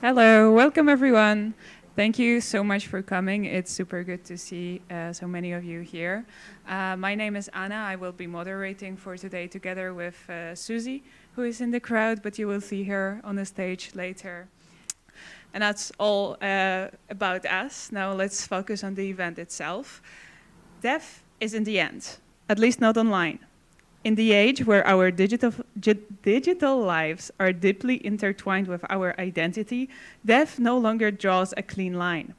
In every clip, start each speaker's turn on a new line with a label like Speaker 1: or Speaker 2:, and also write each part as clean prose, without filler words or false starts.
Speaker 1: Hello, welcome everyone. Thank you so much for coming. It's super good to see so many of you here. My name is Anna. I will be moderating for today together with Susie, who is in the crowd, but you will see her on the stage later. And that's all about us. Now let's focus on the event itself. Deaf is in the end, at least not online. In the age where our digital lives are deeply intertwined with our identity, deaf no longer draws a clean line.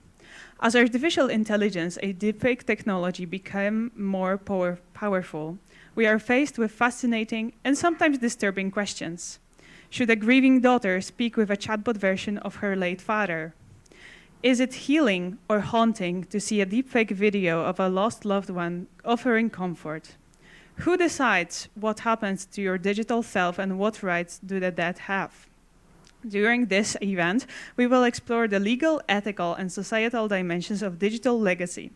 Speaker 1: As artificial intelligence, a deepfake technology, become more powerful, we are faced with fascinating and sometimes disturbing questions. Should a grieving daughter speak with a chatbot version of her late father? Is it healing or haunting to see a deepfake video of a lost loved one offering comfort? Who decides what happens to your digital self and what rights do the dead have? During this event, we will explore the legal, ethical, and societal dimensions of digital legacy,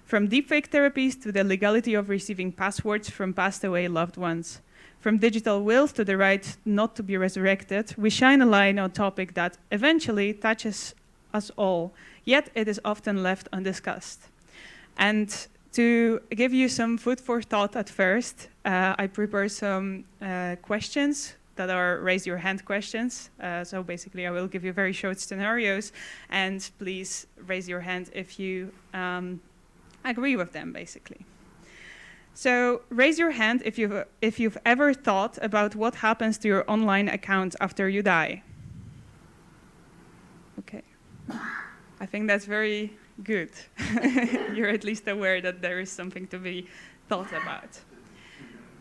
Speaker 1: from deepfake therapies to the legality of receiving passwords from passed away loved ones. From digital wills to the right not to be resurrected, we shine a light on a topic that eventually touches us all, yet it is often left undiscussed. And to give you some food for thought at first, I prepared some questions that are raise your hand questions. So basically I will give you very short scenarios and please raise your hand if you agree with them basically. So raise your hand if you've ever thought about what happens to your online account after you die. Okay, I think that's very good. You're at least aware that there is something to be thought about.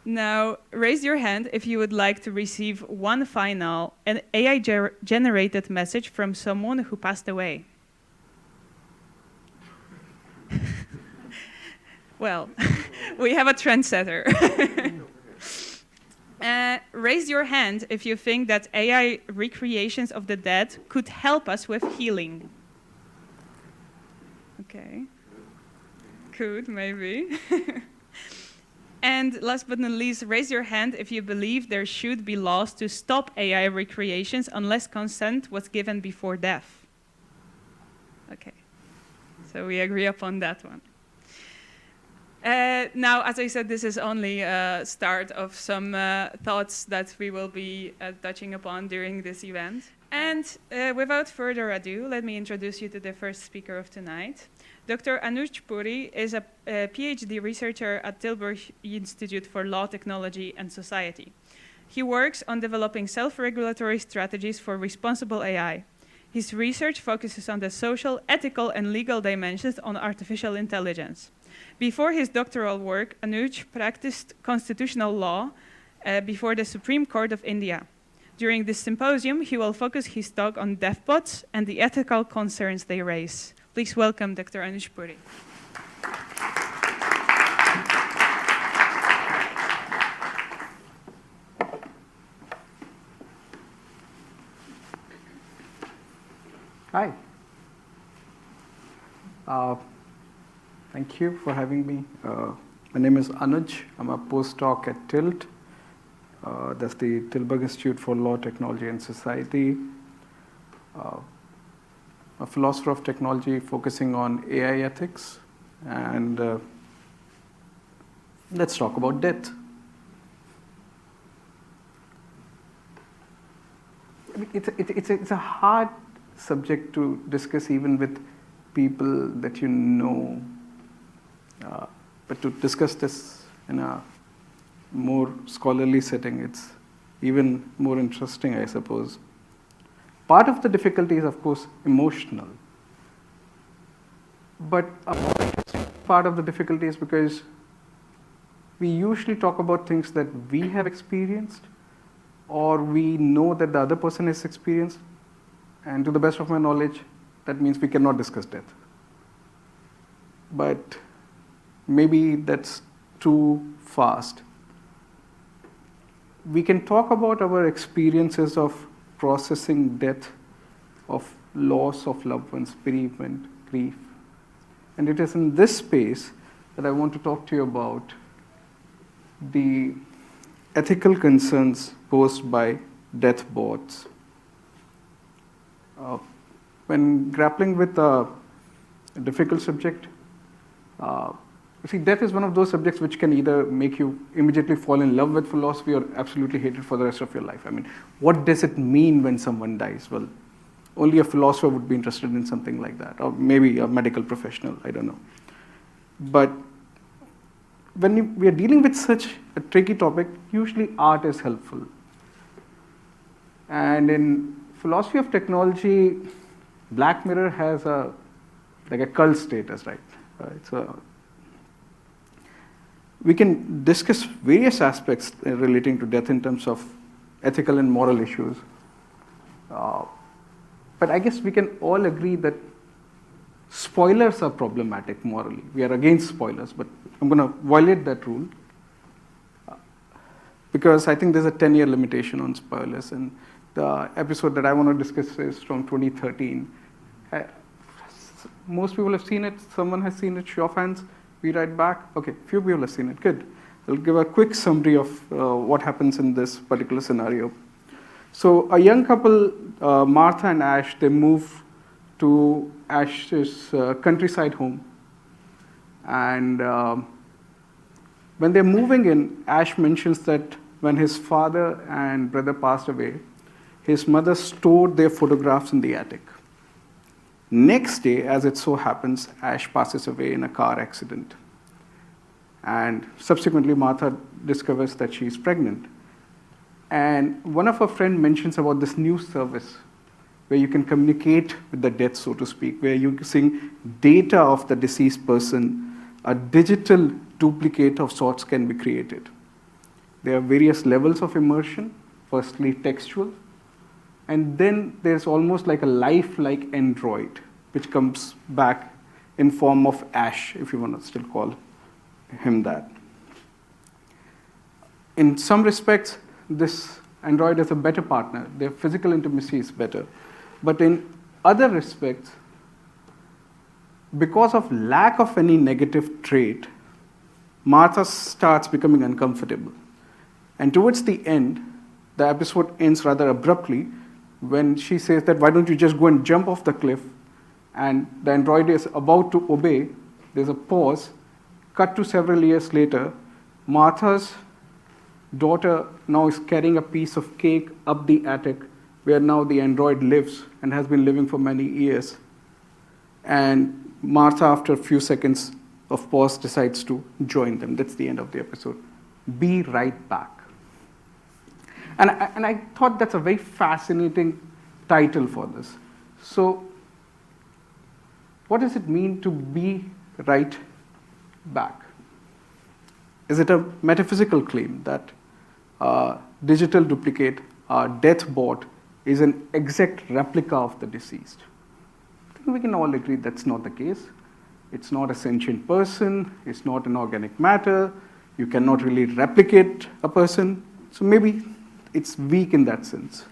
Speaker 1: Now, raise your hand if you would like to receive one final an AI-generated message from someone who passed away. Well, we have a trendsetter. Raise your hand if you think that AI recreations of the dead could help us with healing. Okay, could, maybe. And last but not least, raise your hand if you believe there should be laws to stop AI recreations unless consent was given before death. Okay, so we agree upon that one. Now, as I said, this is only a start of some thoughts that we will be touching upon during this event. And without further ado, let me introduce you to the first speaker of tonight. Dr. Anuj Puri is a PhD researcher at Tilburg Institute for Law, Technology and Society. He works on developing self-regulatory strategies for responsible AI. His research focuses on the social, ethical and legal dimensions on artificial intelligence. Before his doctoral work, Anuj practiced constitutional law before the Supreme Court of India. During this symposium, he will focus his talk on deafbots and the ethical concerns they raise. Please welcome Dr. Anuj Puri.
Speaker 2: Hi. Thank you for having me. My name is Anuj. I'm a postdoc at TILT. That's the Tilburg Institute for Law, Technology and Society. A philosopher of technology focusing on AI ethics. And let's talk about death. I mean, it's a hard subject to discuss even with people that you know. But to discuss this in a more scholarly setting, it's even more interesting, I suppose. Part of the difficulty is, of course, emotional. But a more interesting part of the difficulty is because we usually talk about things that we have experienced or we know that the other person has experienced. And to the best of my knowledge, that means we cannot discuss death. But maybe that's too fast. We can talk about our experiences of processing death, of loss of loved ones, bereavement, grief. And it is in this space that I want to talk to you about the ethical concerns posed by death bots. When grappling with a difficult subject, you see, death is one of those subjects which can either make you immediately fall in love with philosophy or absolutely hate it for the rest of your life. I mean, what does it mean when someone dies? Well, only a philosopher would be interested in something like that, or maybe a medical professional, I don't know. But when we are dealing with such a tricky topic, usually art is helpful. And in philosophy of technology, Black Mirror has a cult status, right? We can discuss various aspects relating to death in terms of ethical and moral issues. But I guess we can all agree that spoilers are problematic morally. We are against spoilers, but I'm going to violate that rule because I think there's a 10-year limitation on spoilers. And the episode that I want to discuss is from 2013. Most people have seen it. Someone has seen it. Show of hands. We write back. Okay, few people have seen it. Good. I'll give a quick summary of what happens in this particular scenario. So a young couple, Martha and Ash, they move to Ash's countryside home. And when they're moving in, Ash mentions that when his father and brother passed away, his mother stored their photographs in the attic. Next day, as it so happens, Ash passes away in a car accident. And subsequently, Martha discovers that she's pregnant. And one of her friends mentions about this new service where you can communicate with the dead, so to speak, where you're using data of the deceased person, a digital duplicate of sorts can be created. There are various levels of immersion, firstly textual, and then there's almost like a lifelike android, which comes back in form of Ash, if you want to still call him that. In some respects, this android is a better partner. Their physical intimacy is better. But in other respects, because of lack of any negative trait, Martha starts becoming uncomfortable. And towards the end, the episode ends rather abruptly when she says that, why don't you just go and jump off the cliff? And the android is about to obey. There's a pause. Cut to several years later, Martha's daughter now is carrying a piece of cake up the attic where now the android lives and has been living for many years. And Martha, after a few seconds of pause, decides to join them. That's the end of the episode. Be right back. And I thought that's a very fascinating title for this. So, what does it mean to be right back? Is it a metaphysical claim that digital duplicate, death bot, is an exact replica of the deceased? I think we can all agree that's not the case. It's not a sentient person. It's not an organic matter. You cannot really replicate a person. So maybe it's weak in that sense.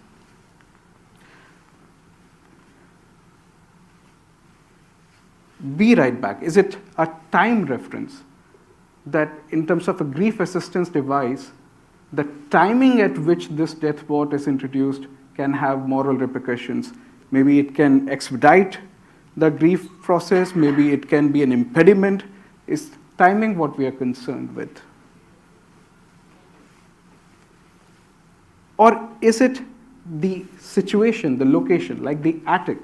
Speaker 2: Be right back. Is it a time reference that in terms of a grief assistance device, the timing at which this death bot is introduced can have moral repercussions? Maybe it can expedite the grief process. Maybe it can be an impediment. Is timing what we are concerned with? Or is it the situation, the location, like the attic?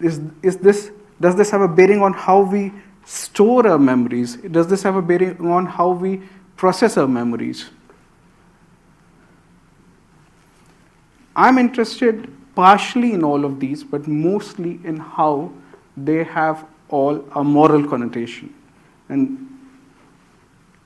Speaker 2: Does this have a bearing on how we store our memories? Does this have a bearing on how we process our memories? I'm interested partially in all of these, but mostly in how they have all a moral connotation. And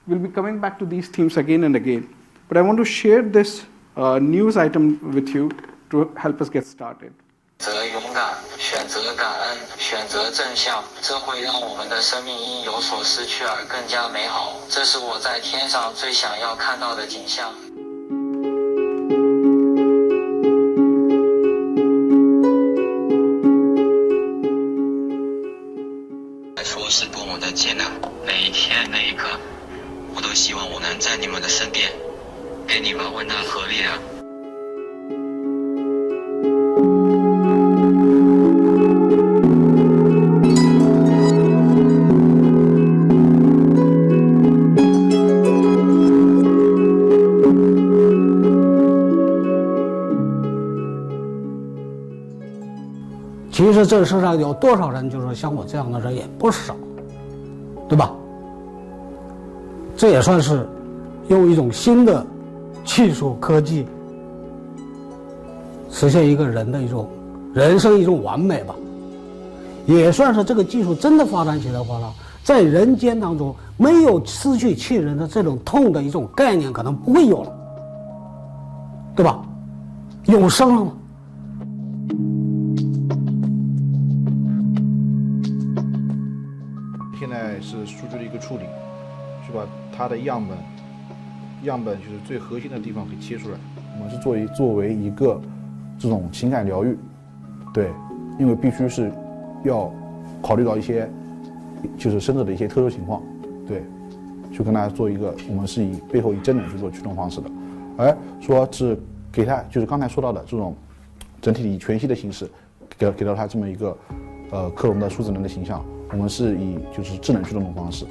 Speaker 2: we'll be coming back to these themes again and again. But I want to share this news item with you to help us get started.
Speaker 3: 选择勇敢，选择感恩，选择正向，这会让我们的生命因有所失去而更加美好。这是我在天上最想要看到的景象。说是多么的艰难。每一天每一刻，我都希望我能在你们的身边，给你们温暖和力量。
Speaker 4: 其实这世上有多少人就是像我这样的人也不少，对吧？这也算是用一种新的技术科技实现一个人的一种人生一种完美吧，也算是这个技术真的发展起来的话呢，在人间当中没有失去亲人的这种痛的一种概念可能不会有了，对吧？永生了嘛。
Speaker 5: 现在是数据的一个处理，去把它的样本就是最核心的地方给切出来。我们是作为一个这种情感疗愈，对，因为必须是要考虑到一些就是生者的一些特殊情况，对，去跟大家做一个，我们是背后以真人去做驱动方式的，而说是给他就是刚才说到的这种整体以全息的形式给到他这么一个克隆的数字人的形象。我们是以就是智能驱动的方式。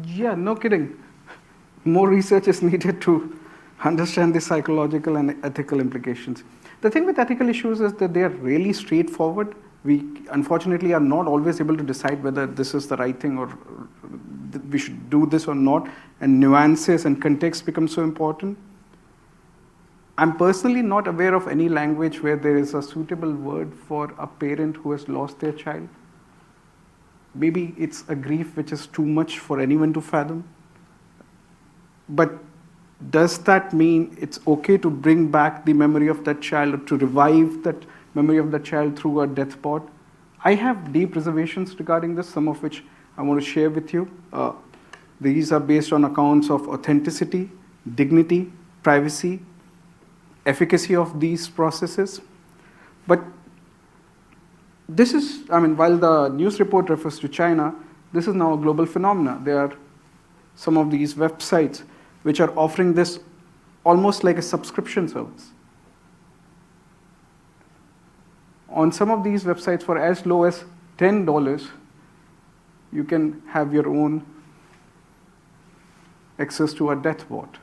Speaker 2: Yeah, no kidding. More research is needed to understand the psychological and ethical implications. The thing with ethical issues is that they are really straightforward. We unfortunately are not always able to decide whether this is the right thing or we should do this or not, and nuances and context become so important. I'm personally not aware of any language where there is a suitable word for a parent who has lost their child. Maybe it's a grief which is too much for anyone to fathom. But does that mean it's okay to bring back the memory of that child or to revive that memory of that child through a death bot? I have deep reservations regarding this, some of which I want to share with you. These are based on accounts of authenticity, dignity, privacy, efficacy of these processes. But this is, while the news report refers to China, this is now a global phenomenon. There are some of these websites which are offering this almost like a subscription service. On some of these websites, for as low as $10, you can have your own access to a death bot.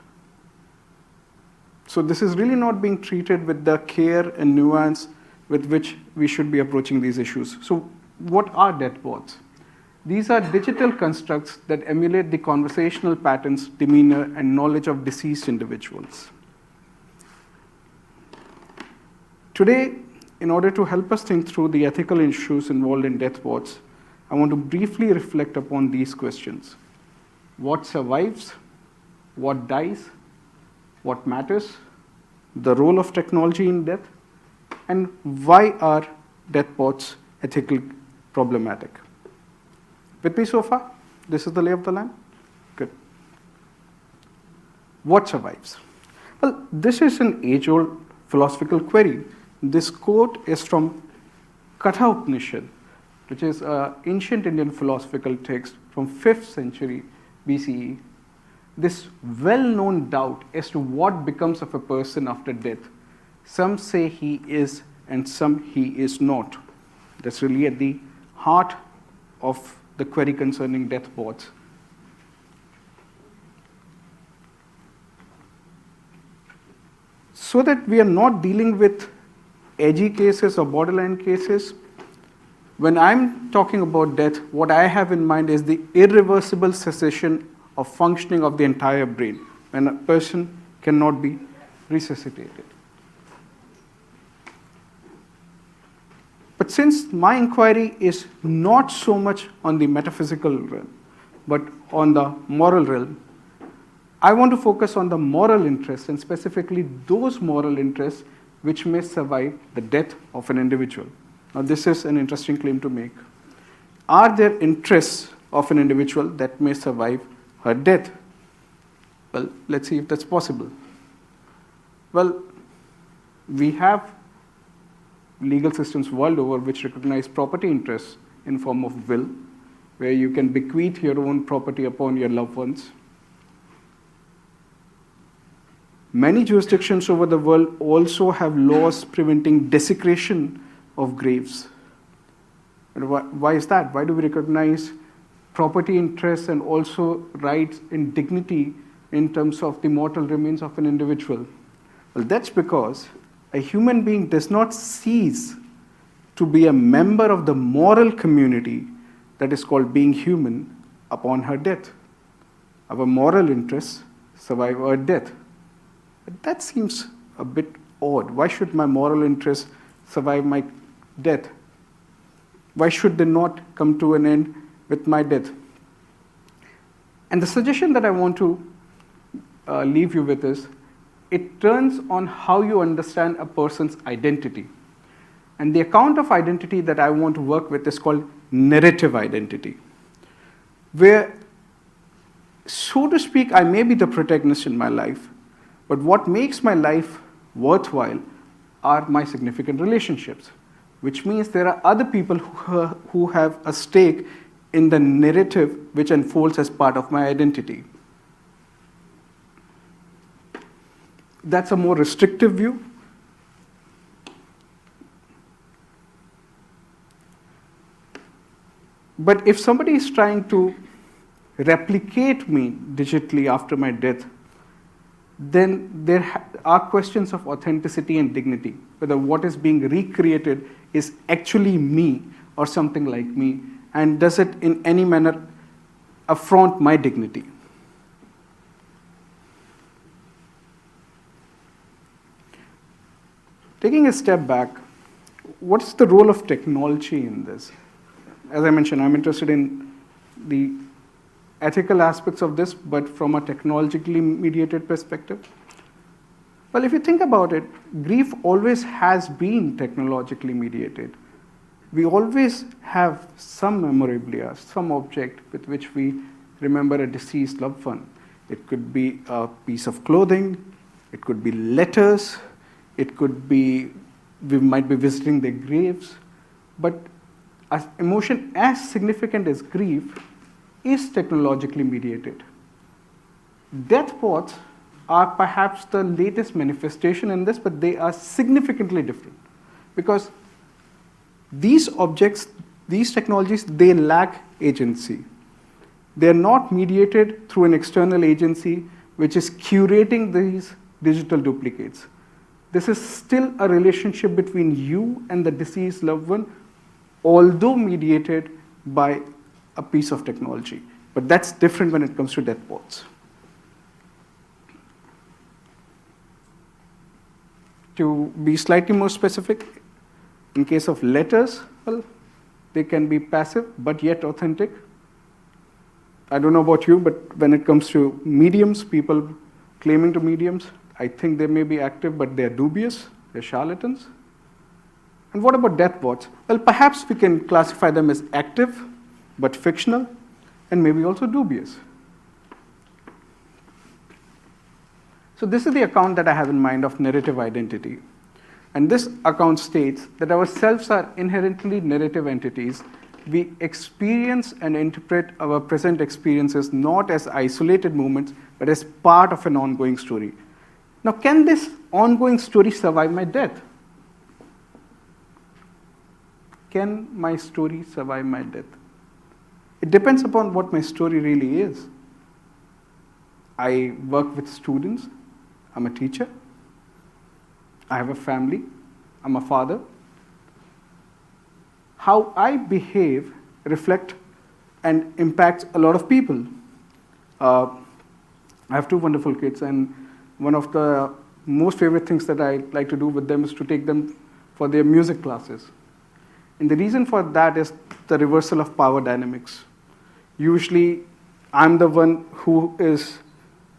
Speaker 2: So this is really not being treated with the care and nuance with which we should be approaching these issues. So what are death bots? These are digital constructs that emulate the conversational patterns, demeanor, and knowledge of deceased individuals. Today, in order to help us think through the ethical issues involved in death bots, I want to briefly reflect upon these questions. What survives? What dies? What matters? The role of technology in death? And why are death bots ethically problematic? With me so far? This is the lay of the land? Good. What survives? Well, this is an age-old philosophical query. This quote is from Katha Upanishad, which is an ancient Indian philosophical text from 5th century BCE. This well-known doubt as to what becomes of a person after death. Some say he is and some he is not. That's really at the heart of the query concerning death bots. So that we are not dealing with edgy cases or borderline cases, when I'm talking about death, what I have in mind is the irreversible cessation of functioning of the entire brain, when a person cannot be resuscitated. But since my inquiry is not so much on the metaphysical realm, but on the moral realm, I want to focus on the moral interests, and specifically those moral interests which may survive the death of an individual. Now, this is an interesting claim to make. Are there interests of an individual that may survive her death? Well, let's see if that's possible. Well, we have legal systems world over which recognize property interests in form of will, where you can bequeath your own property upon your loved ones. Many jurisdictions over the world also have laws preventing desecration of graves. And why is that? Why do we recognize property interests and also rights in dignity in terms of the mortal remains of an individual? Well, that's because a human being does not cease to be a member of the moral community that is called being human upon her death. Our moral interests survive our death. But that seems a bit odd. Why should my moral interests survive my death? Why should they not come to an end with my death? And the suggestion that I want to leave you with is, it turns on how you understand a person's identity. And the account of identity that I want to work with is called narrative identity, where, so to speak, I may be the protagonist in my life, but what makes my life worthwhile are my significant relationships, which means there are other people who have a stake in the narrative which unfolds as part of my identity. That's a more restrictive view. But if somebody is trying to replicate me digitally after my death, then there are questions of authenticity and dignity, whether what is being recreated is actually me or something like me, and does it in any manner affront my dignity. Taking a step back, what's the role of technology in this? As I mentioned, I'm interested in the ethical aspects of this, but from a technologically mediated perspective. Well, if you think about it, grief always has been technologically mediated. We always have some memorabilia, some object with which we remember a deceased loved one. It could be a piece of clothing, it could be letters, it could be, we might be visiting their graves, but an emotion as significant as grief is technologically mediated. Death pots are perhaps the latest manifestation in this, but they are significantly different, because these objects, these technologies, they lack agency. They are not mediated through an external agency which is curating these digital duplicates. This is still a relationship between you and the deceased loved one, although mediated by a piece of technology. But that's different when it comes to death pots. To be slightly more specific, in case of letters, well, they can be passive but yet authentic. I don't know about you, but when it comes to mediums, people claiming to mediums, I think they may be active, but they're dubious, they're charlatans. And what about death bots? Well, perhaps we can classify them as active, but fictional, and maybe also dubious. So this is the account that I have in mind of narrative identity. And this account states that our selves are inherently narrative entities. We experience and interpret our present experiences not as isolated moments, but as part of an ongoing story. Now, can this ongoing story survive my death? Can my story survive my death? It depends upon what my story really is. I work with students. I'm a teacher. I have a family. I'm a father. How I behave reflects and impacts a lot of people. I have two wonderful kids, and one of the most favorite things that I like to do with them is to take them for their music classes. And the reason for that is the reversal of power dynamics. Usually, I'm the one who is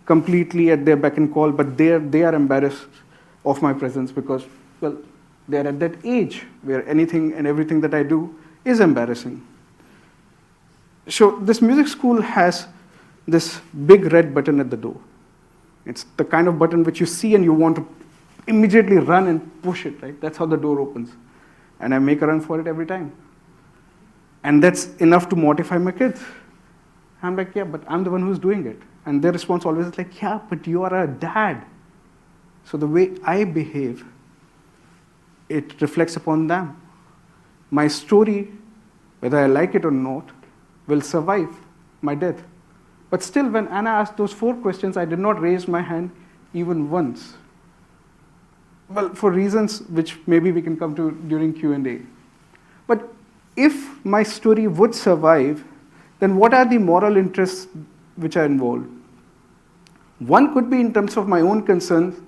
Speaker 2: completely at their beck and call, but they are embarrassed of my presence because, well, They're at that age where anything and everything that I do is embarrassing. So this music school has this big red button at the door. It's the kind of button which you see and you want to immediately run and push it, right? That's how the door opens. And I make a run for it every time. And that's enough to mortify my kids. I'm like, yeah, but I'm the one who's doing it. And their response always is like, yeah, but you are a dad. So the way I behave, it reflects upon them. My story, whether I like it or not, will survive my death. But still, when Anna asked those 4 questions, I did not raise my hand even once. Well, for reasons which maybe we can come to during Q&A. But if my story would survive, then what are the moral interests which are involved? One could be in terms of my own concerns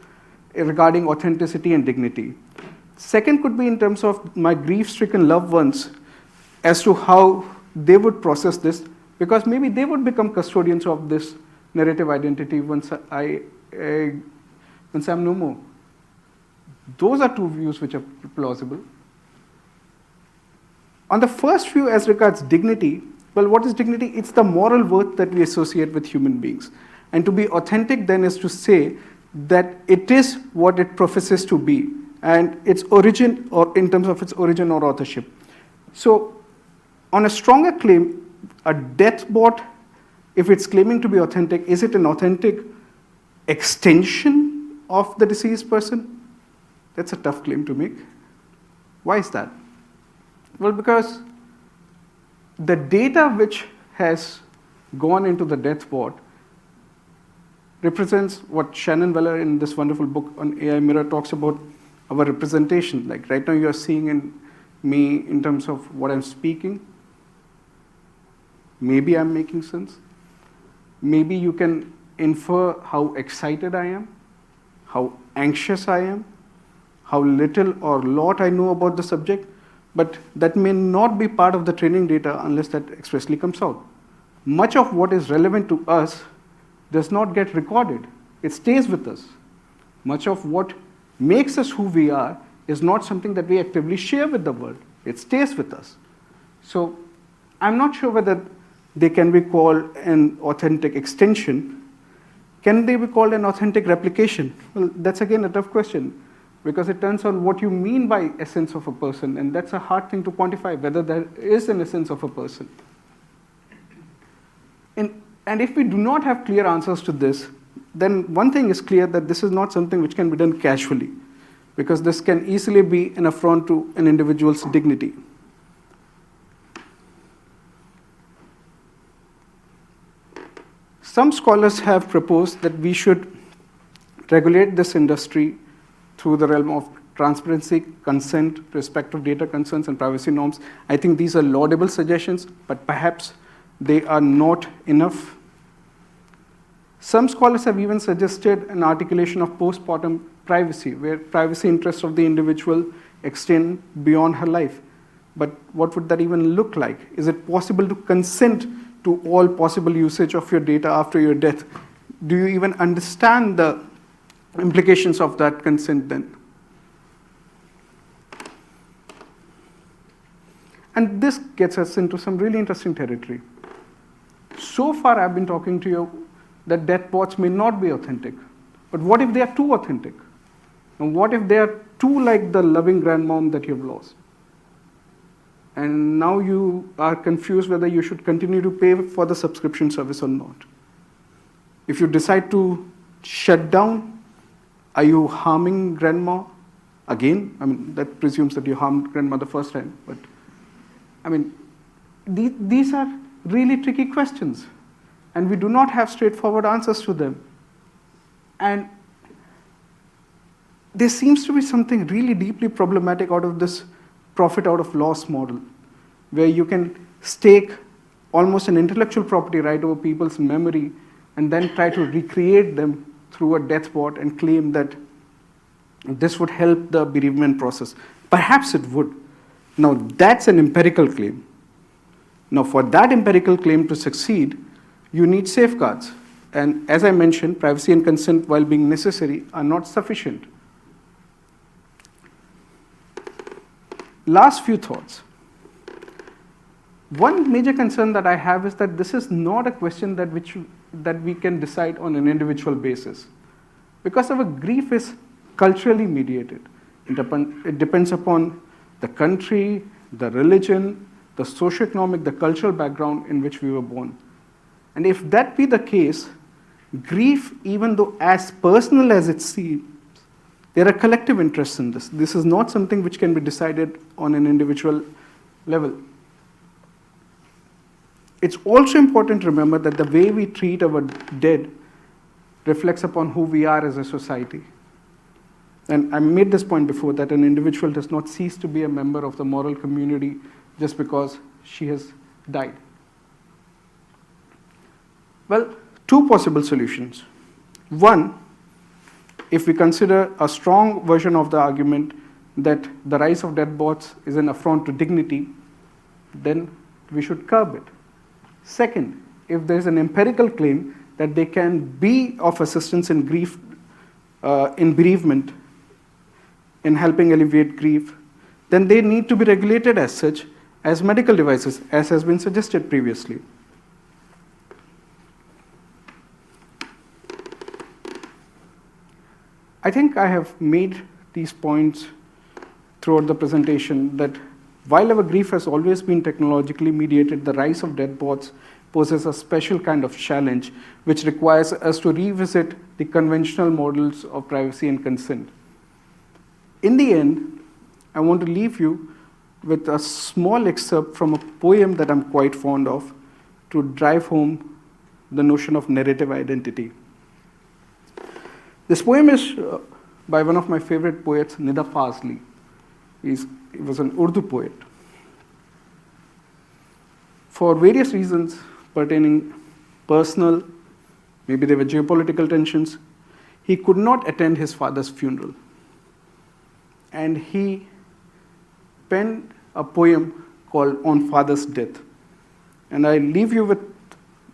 Speaker 2: regarding authenticity and dignity. Second could be in terms of my grief-stricken loved ones as to how they would process this, because maybe they would become custodians of this narrative identity once I'm no more. Those are 2 views which are plausible. On the first view, as regards dignity, well, what is dignity? It's the moral worth that we associate with human beings. And to be authentic then is to say that it is what it professes to be, and its origin, or in terms of its origin or authorship. So, on a stronger claim, a death bot, if it's claiming to be authentic, is it an authentic extension of the deceased person? That's a tough claim to make. Why is that? Well, because the data which has gone into the death bot represents what Shannon Weller in this wonderful book on AI Mirror talks about, our representation. Like right now you're seeing in me in terms of what I'm speaking. Maybe I'm making sense. Maybe you can infer how excited I am, how anxious I am, how little or lot I know about the subject, but that may not be part of the training data unless that expressly comes out. Much of what is relevant to us does not get recorded. It stays with us. Much of what makes us who we are is not something that we actively share with the world. It stays with us. So I'm not sure whether they can be called an authentic extension. Can they be called an authentic replication? Well, that's again a tough question, because it turns on what you mean by essence of a person, and that's a hard thing to quantify, whether there is an essence of a person. And if we do not have clear answers to this, then one thing is clear, that this is not something which can be done casually, because this can easily be an affront to an individual's dignity. Some scholars have proposed that we should regulate this industry through the realm of transparency, consent, respect of data concerns, and privacy norms. I think these are laudable suggestions, but perhaps they are not enough. Some scholars have even suggested an articulation of postmortem privacy, where privacy interests of the individual extend beyond her life. But what would that even look like? Is it possible to consent to all possible usage of your data after your death? Do you even understand the implications of that consent then? And this gets us into some really interesting territory. So far I've been talking to you that death bots may not be authentic. But what if they are too authentic? And what if they are too like the loving grandmom that you've lost? And now you are confused whether you should continue to pay for the subscription service or not. If you decide to shut down, are you harming grandma again? I mean, that presumes that you harmed grandma the first time. But I mean, these are really tricky questions, and we do not have straightforward answers to them. And there seems to be something really deeply problematic out of this profit out of loss model, where you can stake almost an intellectual property right over people's memory and then try to recreate them through a death bot and claim that this would help the bereavement process. Perhaps it would. Now, that's an empirical claim. Now, for that empirical claim to succeed, you need safeguards. And as I mentioned, privacy and consent, while being necessary, are not sufficient. last few thoughts. One major concern that I have is that this is not a question that we can decide on an individual basis, because our grief is culturally mediated. It depends upon the country, the religion, the socioeconomic, the cultural background in which we were born. And if that be the case, grief, even though as personal as it seems, there are collective interests in this. This is not something which can be decided on an individual level. It's also important to remember that the way we treat our dead reflects upon who we are as a society. And I made this point before, that an individual does not cease to be a member of the moral community just because she has died. Well, two possible solutions. One, if we consider a strong version of the argument that the rise of death bots is an affront to dignity, then we should curb it. Second, if there is an empirical claim that they can be of assistance in grief, in bereavement, in helping alleviate grief, then they need to be regulated as such as medical devices, as has been suggested previously. I think I have made these points throughout the presentation that while our grief has always been technologically mediated, the rise of death bots poses a special kind of challenge which requires us to revisit the conventional models of privacy and consent. In the end, I want to leave you with a small excerpt from a poem that I'm quite fond of to drive home the notion of narrative identity. This poem is by one of my favorite poets, Nida Fazli. He was an Urdu poet. For various reasons pertaining personal, maybe there were geopolitical tensions, he could not attend his father's funeral. And he penned a poem called On Father's Death. And I leave you with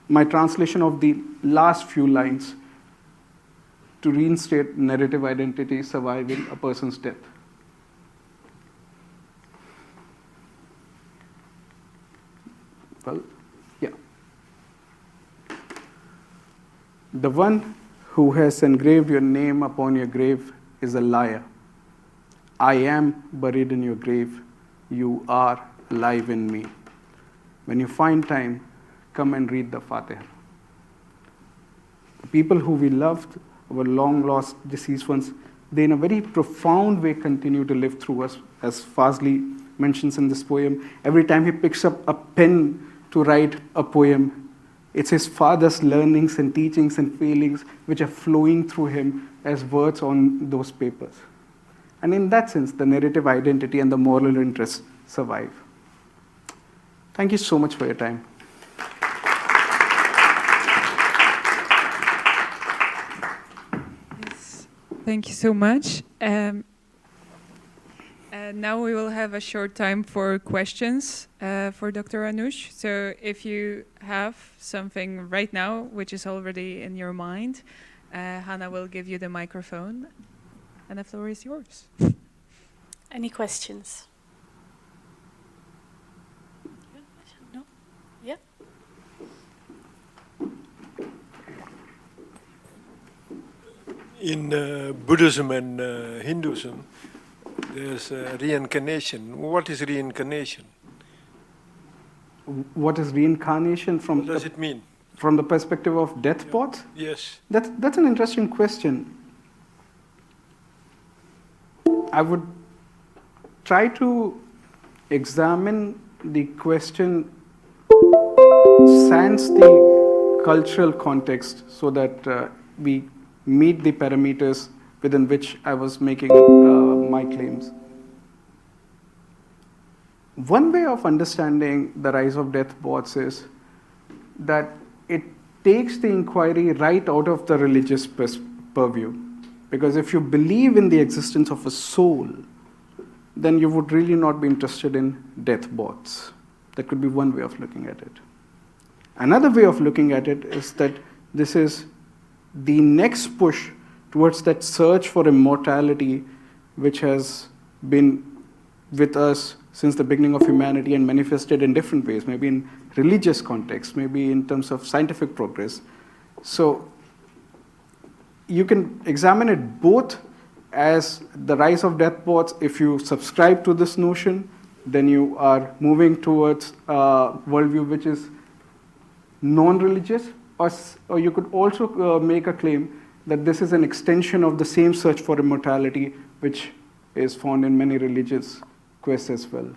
Speaker 2: my translation of the last few lines to reinstate narrative identity surviving a person's death. Well, yeah. The one who has engraved your name upon your grave is a liar. I am buried in your grave. You are alive in me. When you find time, come and read the Fatiha. The people who we loved, our long-lost deceased ones, they in a very profound way continue to live through us, as Fazli mentions in this poem. Every time he picks up a pen to write a poem, it's his father's learnings and teachings and feelings which are flowing through him as words on those papers. And in that sense, the narrative identity and the moral interest survive. Thank you so much for your time.
Speaker 1: Yes, thank you so much. Now we will have a short time for questions for Dr. Anuj. So if you have something right now which is already in your mind, Hannah will give you the microphone and the floor is yours.
Speaker 6: Any questions? No? Yeah?
Speaker 7: In Buddhism and Hinduism, there's reincarnation. What is reincarnation?
Speaker 2: What is reincarnation from?
Speaker 7: What does it mean?
Speaker 2: From the perspective of death bots?
Speaker 7: Yes.
Speaker 2: That's an interesting question. I would try to examine the question sans the cultural context so that we meet the parameters within which I was making my claims. One way of understanding the rise of death bots is that it takes the inquiry right out of the religious purview. Because if you believe in the existence of a soul, then you would really not be interested in death bots. That could be one way of looking at it. Another way of looking at it is that this is the next push towards that search for immortality which has been with us since the beginning of humanity and manifested in different ways, maybe in religious context, maybe in terms of scientific progress. So you can examine it both as the rise of death bots. If you subscribe to this notion, then you are moving towards a worldview which is non-religious, or you could also make a claim that this is an extension of the same search for immortality, which is found in many religious quests as well.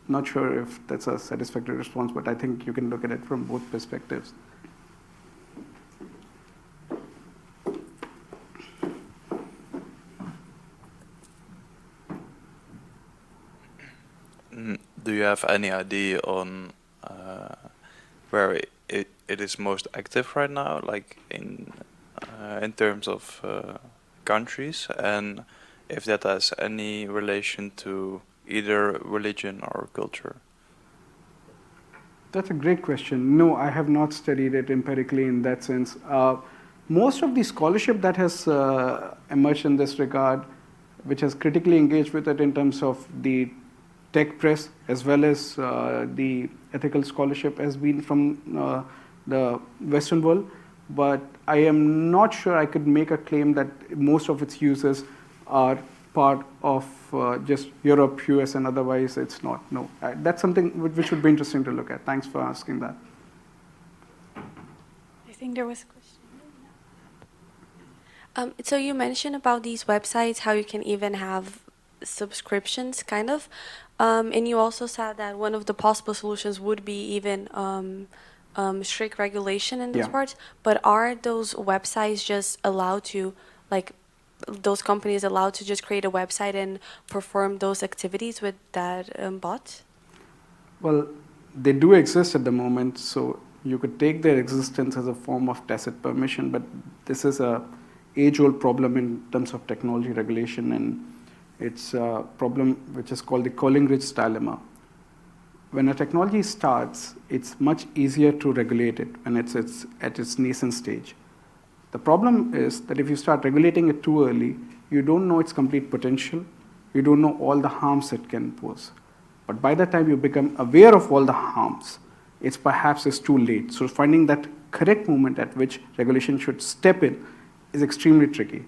Speaker 2: Not sure if that's a satisfactory response, but I think you can look at it from both perspectives.
Speaker 8: Do you have any idea on where it is most active right now, like in terms of countries, and if that has any relation to either religion or culture?
Speaker 2: That's a great question. No, I have not studied it empirically in that sense. Most of the scholarship that has emerged in this regard, which has critically engaged with it in terms of the tech press as well as the ethical scholarship, has been from the Western world. But I am not sure I could make a claim that most of its users are part of just Europe, US, and otherwise it's not. No, that's something which would be interesting to look at. Thanks for asking that.
Speaker 6: I think there was a question.
Speaker 9: So you mentioned about these websites, how you can even have subscriptions, kind of. And you also said that one of the possible solutions would be even strict regulation in this part. But are those websites just allowed to, like, those companies allowed to just create a website and perform those activities with that bot?
Speaker 2: Well, they do exist at the moment, so you could take their existence as a form of tacit permission, but this is a age-old problem in terms of technology regulation, and it's a problem which is called the Collingridge dilemma. When a technology starts, it's much easier to regulate it when it's at its nascent stage. The problem is that if you start regulating it too early, you don't know its complete potential, you don't know all the harms it can pose. But by the time you become aware of all the harms, it's perhaps too late. So finding that correct moment at which regulation should step in is extremely tricky.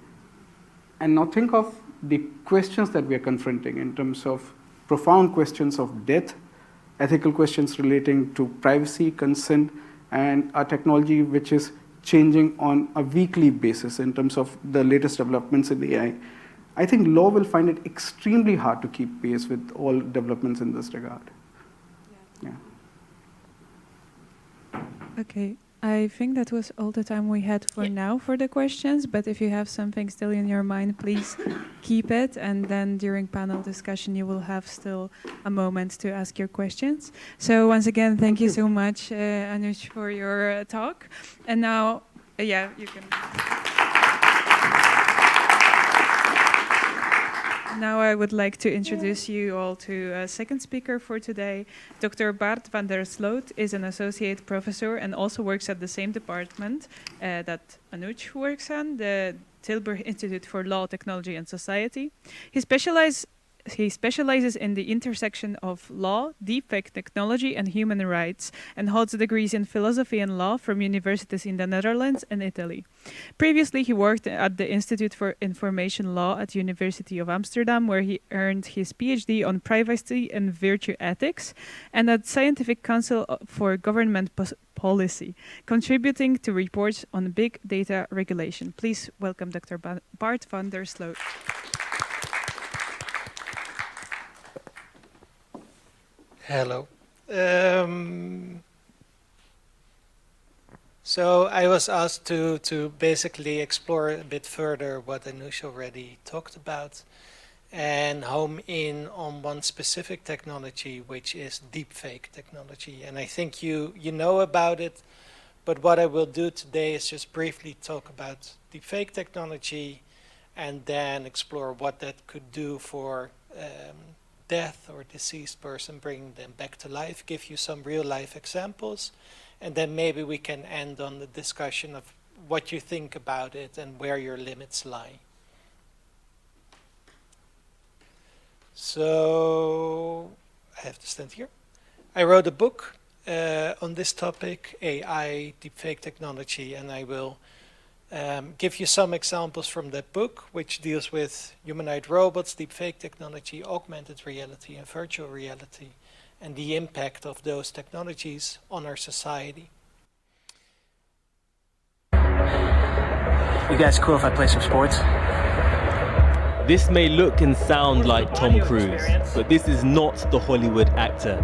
Speaker 2: And now think of the questions that we are confronting in terms of profound questions of death, ethical questions relating to privacy, consent, and a technology which is changing on a weekly basis in terms of the latest developments in AI. I think law will find it extremely hard to keep pace with all developments in this regard. Yeah.
Speaker 1: Okay, I think that was all the time we had for now for the questions, but if you have something still in your mind, please keep it, and then during panel discussion you will have still a moment to ask your questions. So once again, thank you so much, Anuj, for your talk. And now, you can... Now I would like to introduce you all to a second speaker for today. Dr. Bart van der Sloot is an associate professor and also works at the same department that Anuj works on, the Tilburg Institute for Law, Technology and Society. He specializes in the intersection of law, deepfake technology and human rights, and holds degrees in philosophy and law from universities in the Netherlands and Italy. Previously, he worked at the Institute for Information Law at the University of Amsterdam, where he earned his PhD on privacy and virtue ethics, and at Scientific Council for Government Policy, contributing to reports on big data regulation. Please welcome Dr. Bart van der Sloot.
Speaker 10: Hello. So I was asked to basically explore a bit further what Anuj already talked about and home in on one specific technology, which is deepfake technology. And I think you know about it, but what I will do today is just briefly talk about deepfake technology and then explore what that could do for death or deceased person, bringing them back to life, give you some real life examples, and then maybe we can end on the discussion of what you think about it and where your limits lie. So I have to stand here. I wrote a book on this topic, AI, deepfake technology, and I will give you some examples from that book, which deals with humanoid robots, deepfake technology, augmented reality, and virtual reality, and the impact of those technologies on our society.
Speaker 11: You guys cool if I play some sports?
Speaker 12: This may look and sound like Tom Cruise, but this is not the Hollywood actor.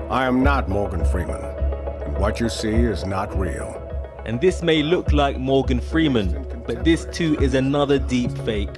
Speaker 13: I am not Morgan Freeman, and what you see is not real.
Speaker 12: And this may look like Morgan Freeman, but this too is another deep fake.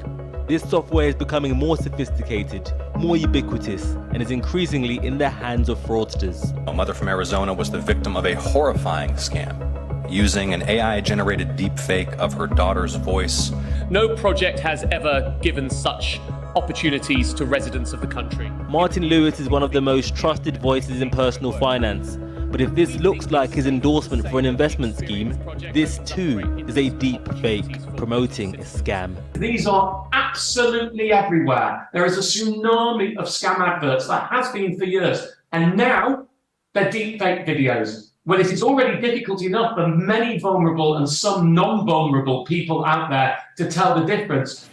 Speaker 12: This software is becoming more sophisticated, more ubiquitous, and is increasingly in the hands of fraudsters.
Speaker 14: A mother from Arizona was the victim of a horrifying scam, using an AI-generated deepfake of her daughter's voice.
Speaker 15: No project has ever given such opportunities to residents of the country.
Speaker 12: Martin Lewis is one of the most trusted voices in personal finance. But if this looks like his endorsement for an investment scheme, this too is a deep fake promoting a scam.
Speaker 15: These are absolutely everywhere. There is a tsunami of scam adverts that has been for years. And now they're deep fake videos. Well, it is already difficult enough for many vulnerable and some non-vulnerable people out there to tell the difference.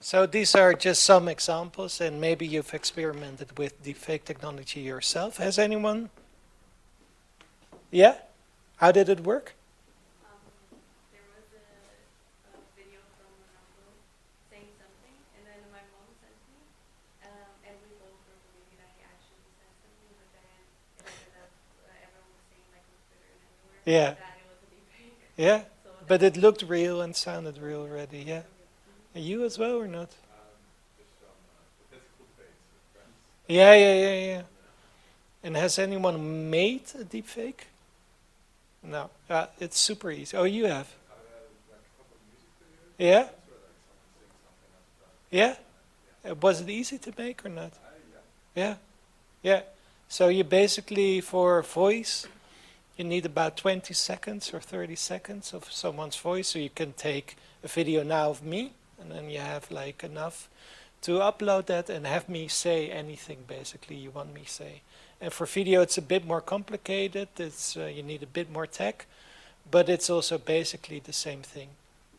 Speaker 10: So these are just some examples, and maybe you've experimented with deepfake technology yourself. Has anyone? Yeah? How did it work?
Speaker 9: There was a video from Ronaldo saying something, and then my mom sent me, and we both were believing that he actually said something, but then it ended up everyone was saying like on Twitter and everywhere
Speaker 10: Yeah.
Speaker 9: that it was a deepfake.
Speaker 10: Yeah, but it looked real and sounded real already, yeah. And you as well or not? Yeah. And has anyone made a deepfake? No, it's super easy. Oh, you have? Yeah? Yeah? Was it easy to make or not? Yeah. So you basically, for voice, you need about 20 seconds or 30 seconds of someone's voice, so you can take a video now of me, and then you have like enough to upload that and have me say anything basically you want me say. And for video it's a bit more complicated, it's you need a bit more tech, but it's also basically the same thing.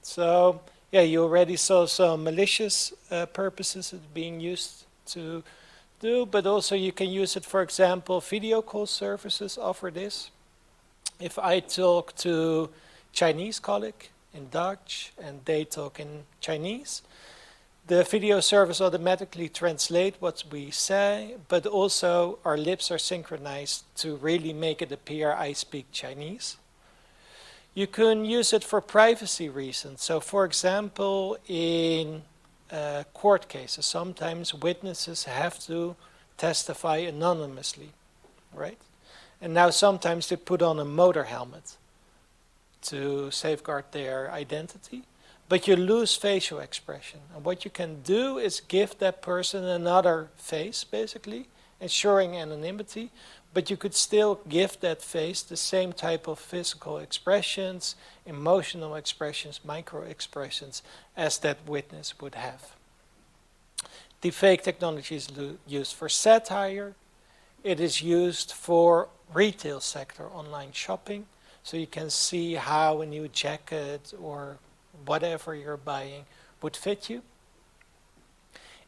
Speaker 10: So yeah, you already saw some malicious purposes it's being used to do, but also you can use it, for example, video call services offer this. If I talk to Chinese colleague in Dutch and they talk in Chinese, the video service automatically translates what we say, but also our lips are synchronized to really make it appear I speak Chinese. You can use it for privacy reasons. So for example, in court cases, sometimes witnesses have to testify anonymously, right? And now sometimes they put on a motor helmet to safeguard their identity, but you lose facial expression. And what you can do is give that person another face, basically, ensuring anonymity, but you could still give that face the same type of physical expressions, emotional expressions, micro expressions, as that witness would have. Deepfake technology is used for satire. It is used for retail sector, online shopping. So you can see how a new jacket or whatever you're buying would fit you.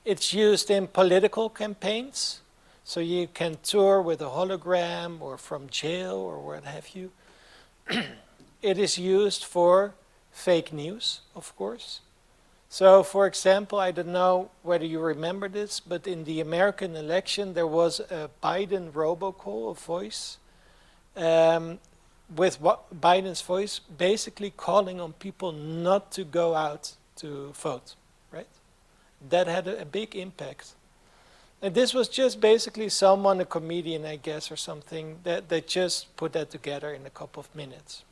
Speaker 10: It's used in political campaigns. So you can tour with a hologram or from jail or what have you. It is used for fake news, of course. So for example, I don't know whether you remember this, but in the American election, there was a Biden robocall, a voice, with Biden's voice basically calling on people not to go out to vote, right? That had a big impact. And this was just basically someone, a comedian, I guess, or something, that just put that together in a couple of minutes.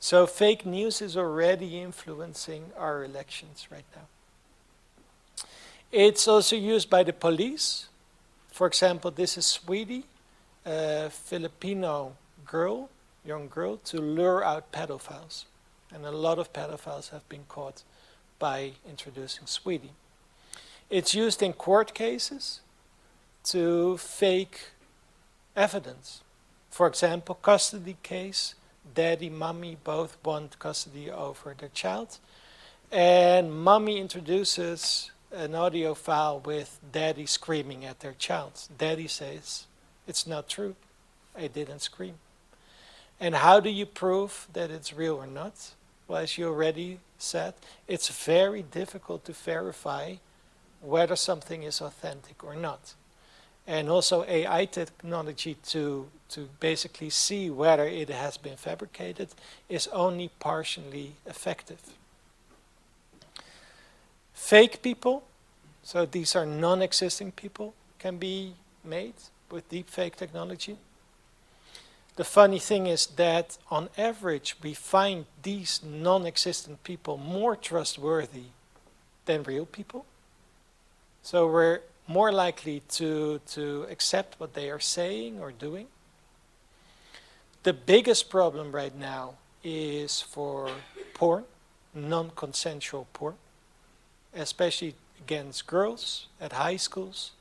Speaker 10: So fake news is already influencing our elections right now. It's also used by the police. For example, this is Sweetie, a Filipino girl, young girl, to lure out pedophiles. And a lot of pedophiles have been caught by introducing Sweetie. It's used in court cases to fake evidence. For example, custody case, daddy, mommy both want custody over their child, and mommy introduces an audio file with daddy screaming at their child. Daddy says, it's not true, I didn't scream. And how do you prove that it's real or not? Well, as you already said, it's very difficult to verify whether something is authentic or not. And also AI technology to basically see whether it has been fabricated is only partially effective. Fake people, so these are non-existing people, can be made with deepfake technology. The funny thing is that on average we find these non-existent people more trustworthy than real people. So we're more likely to accept what they are saying or doing. The biggest problem right now is for porn, non-consensual porn, especially against girls at high schools.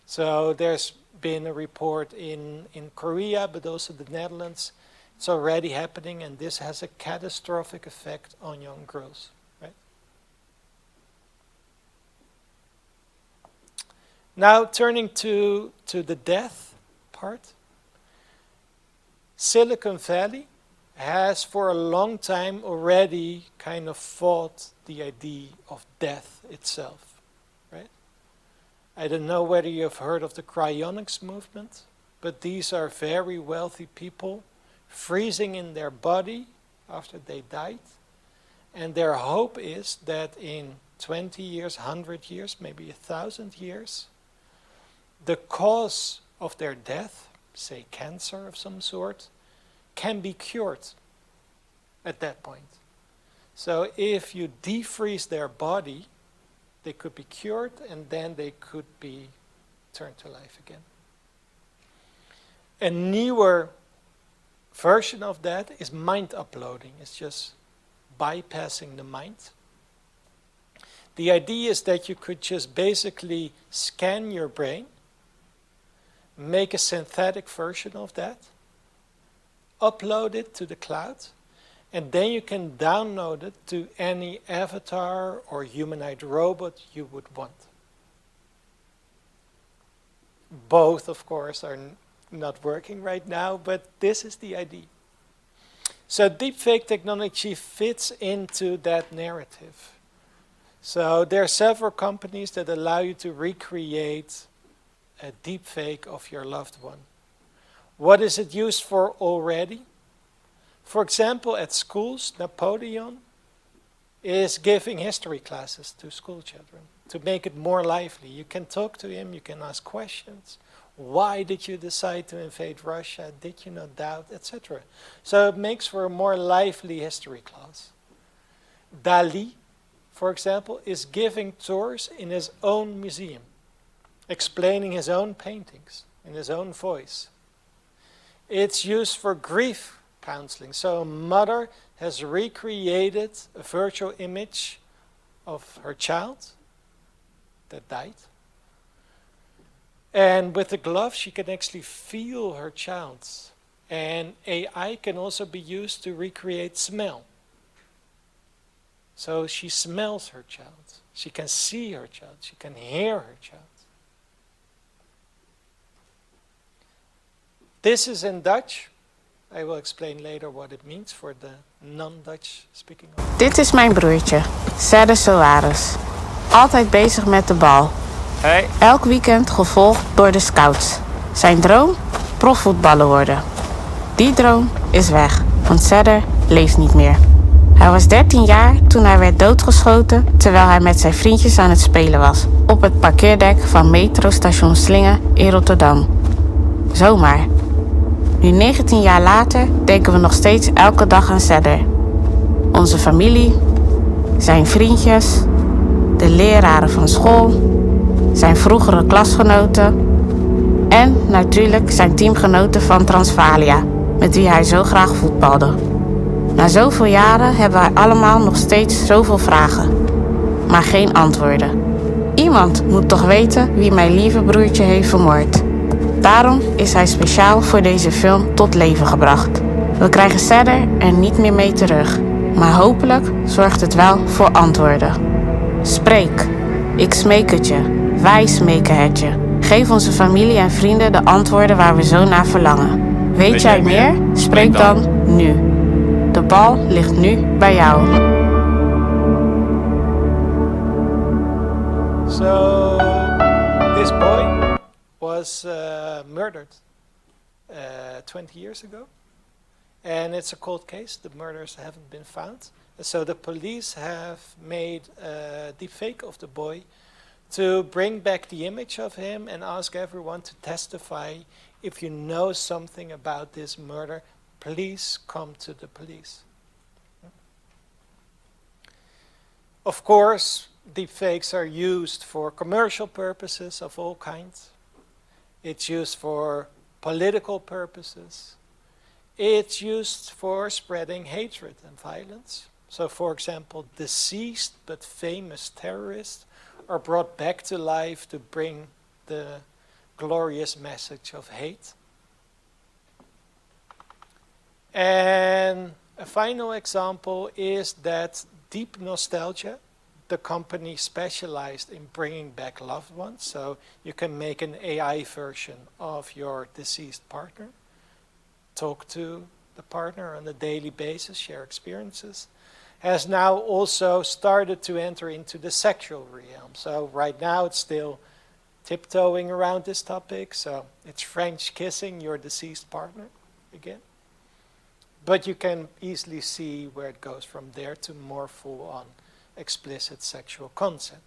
Speaker 10: So there's been a report in Korea, but also the Netherlands. It's already happening, and this has a catastrophic effect on young girls. Right? Now turning to the death part. Silicon Valley has for a long time already kind of fought the idea of death itself, right? I don't know whether you've heard of the cryonics movement, but these are very wealthy people freezing in their body after they died. And their hope is that in 20 years, 100 years, maybe 1,000 years, the cause of their death, say cancer of some sort, can be cured at that point. So if you defreeze their body, they could be cured and then they could be turned to life again. A newer version of that is mind uploading. It's just bypassing the mind. The idea is that you could just basically scan your brain, make a synthetic version of that, upload it to the cloud, and then you can download it to any avatar or humanoid robot you would want. Both, of course, are not working right now, but this is the idea. So deepfake technology fits into that narrative. So there are several companies that allow you to recreate a deepfake of your loved one. What is it used for already? For example, at schools, Napoleon is giving history classes to school children to make it more lively. You can talk to him, you can ask questions. Why did you decide to invade Russia? Did you not doubt, etc. So it makes for a more lively history class. Dali, for example, is giving tours in his own museum, explaining his own paintings in his own voice. It's used for grief counseling. So a mother has recreated a virtual image of her child that died. And with the glove, she can actually feel her child. And AI can also be used to recreate smell. So she smells her child. She can see her child. She can hear her child. This is in Dutch. I will explain later what it means for the non-Dutch speaking.
Speaker 11: Dit is mijn broertje, Serre Soares. Altijd bezig met de bal.
Speaker 16: Hey.
Speaker 11: Elk weekend gevolgd door de scouts. Zijn droom? Profvoetballer worden. Die droom is weg, want Serre leeft niet meer. Hij was 13 jaar toen hij werd doodgeschoten terwijl hij met zijn vriendjes aan het spelen was. Op het parkeerdek van metrostation Slingen in Rotterdam. Zomaar. Nu 19 jaar later denken we nog steeds elke dag aan Serre. Onze familie, zijn vriendjes, de leraren van school, zijn vroegere klasgenoten en natuurlijk zijn teamgenoten van Transvalia, met wie hij zo graag voetbalde. Na zoveel jaren hebben wij allemaal nog steeds zoveel vragen. maar geen antwoorden. Iemand moet toch weten wie mijn lieve broertje heeft vermoord. Daarom is hij speciaal voor deze film tot leven gebracht. We krijgen Sadder er niet meer mee terug, maar hopelijk zorgt het wel voor antwoorden. Spreek, ik smeek het je, wij smeken het je. Geef onze familie en vrienden de antwoorden waar we zo naar verlangen. Weet jij meer? Spreek dan nu. De bal ligt nu bij jou.
Speaker 10: So, this boy was murdered 20 years ago. And it's a cold case. The murders haven't been found. So the police have made a deepfake of the boy to bring back the image of him and ask everyone to testify. If you know something about this murder, please come to the police. Of course, deepfakes are used for commercial purposes of all kinds. It's used for political purposes. It's used for spreading hatred and violence. So, for example, deceased but famous terrorists are brought back to life to bring the glorious message of hate. And a final example is that Deep Nostalgia, the company specialized in bringing back loved ones. So you can make an AI version of your deceased partner, talk to the partner on a daily basis, share experiences, has now also started to enter into the sexual realm. So right now it's still tiptoeing around this topic. So it's French kissing your deceased partner again. But you can easily see where it goes from there to more full-on explicit sexual content.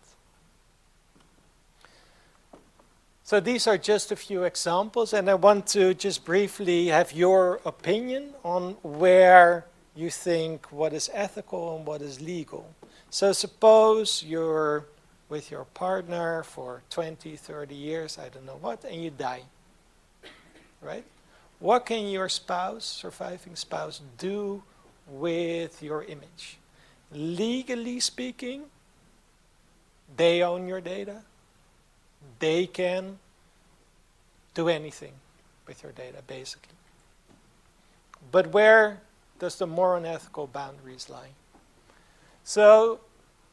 Speaker 10: So these are just a few examples, and I want to just briefly have your opinion on where you think what is ethical and what is legal. So suppose you're with your partner for 20, 30 years, I don't know what, and you die, right? What can your spouse, surviving spouse, do with your image? Legally speaking, they own your data. They can do anything with your data, basically. But where does the moral and ethical boundaries lie? So,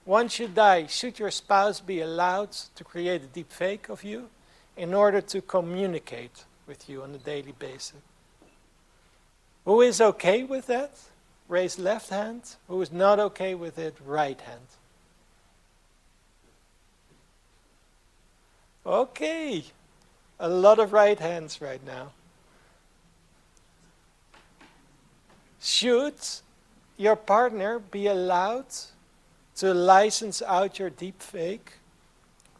Speaker 10: once you die, should your spouse be allowed to create a deep fake of you in order to communicate with you on a daily basis? Who is okay with that? Raise left hand. Who is not okay with it? Right hand. Okay, a lot of right hands right now. Should your partner be allowed to license out your deepfake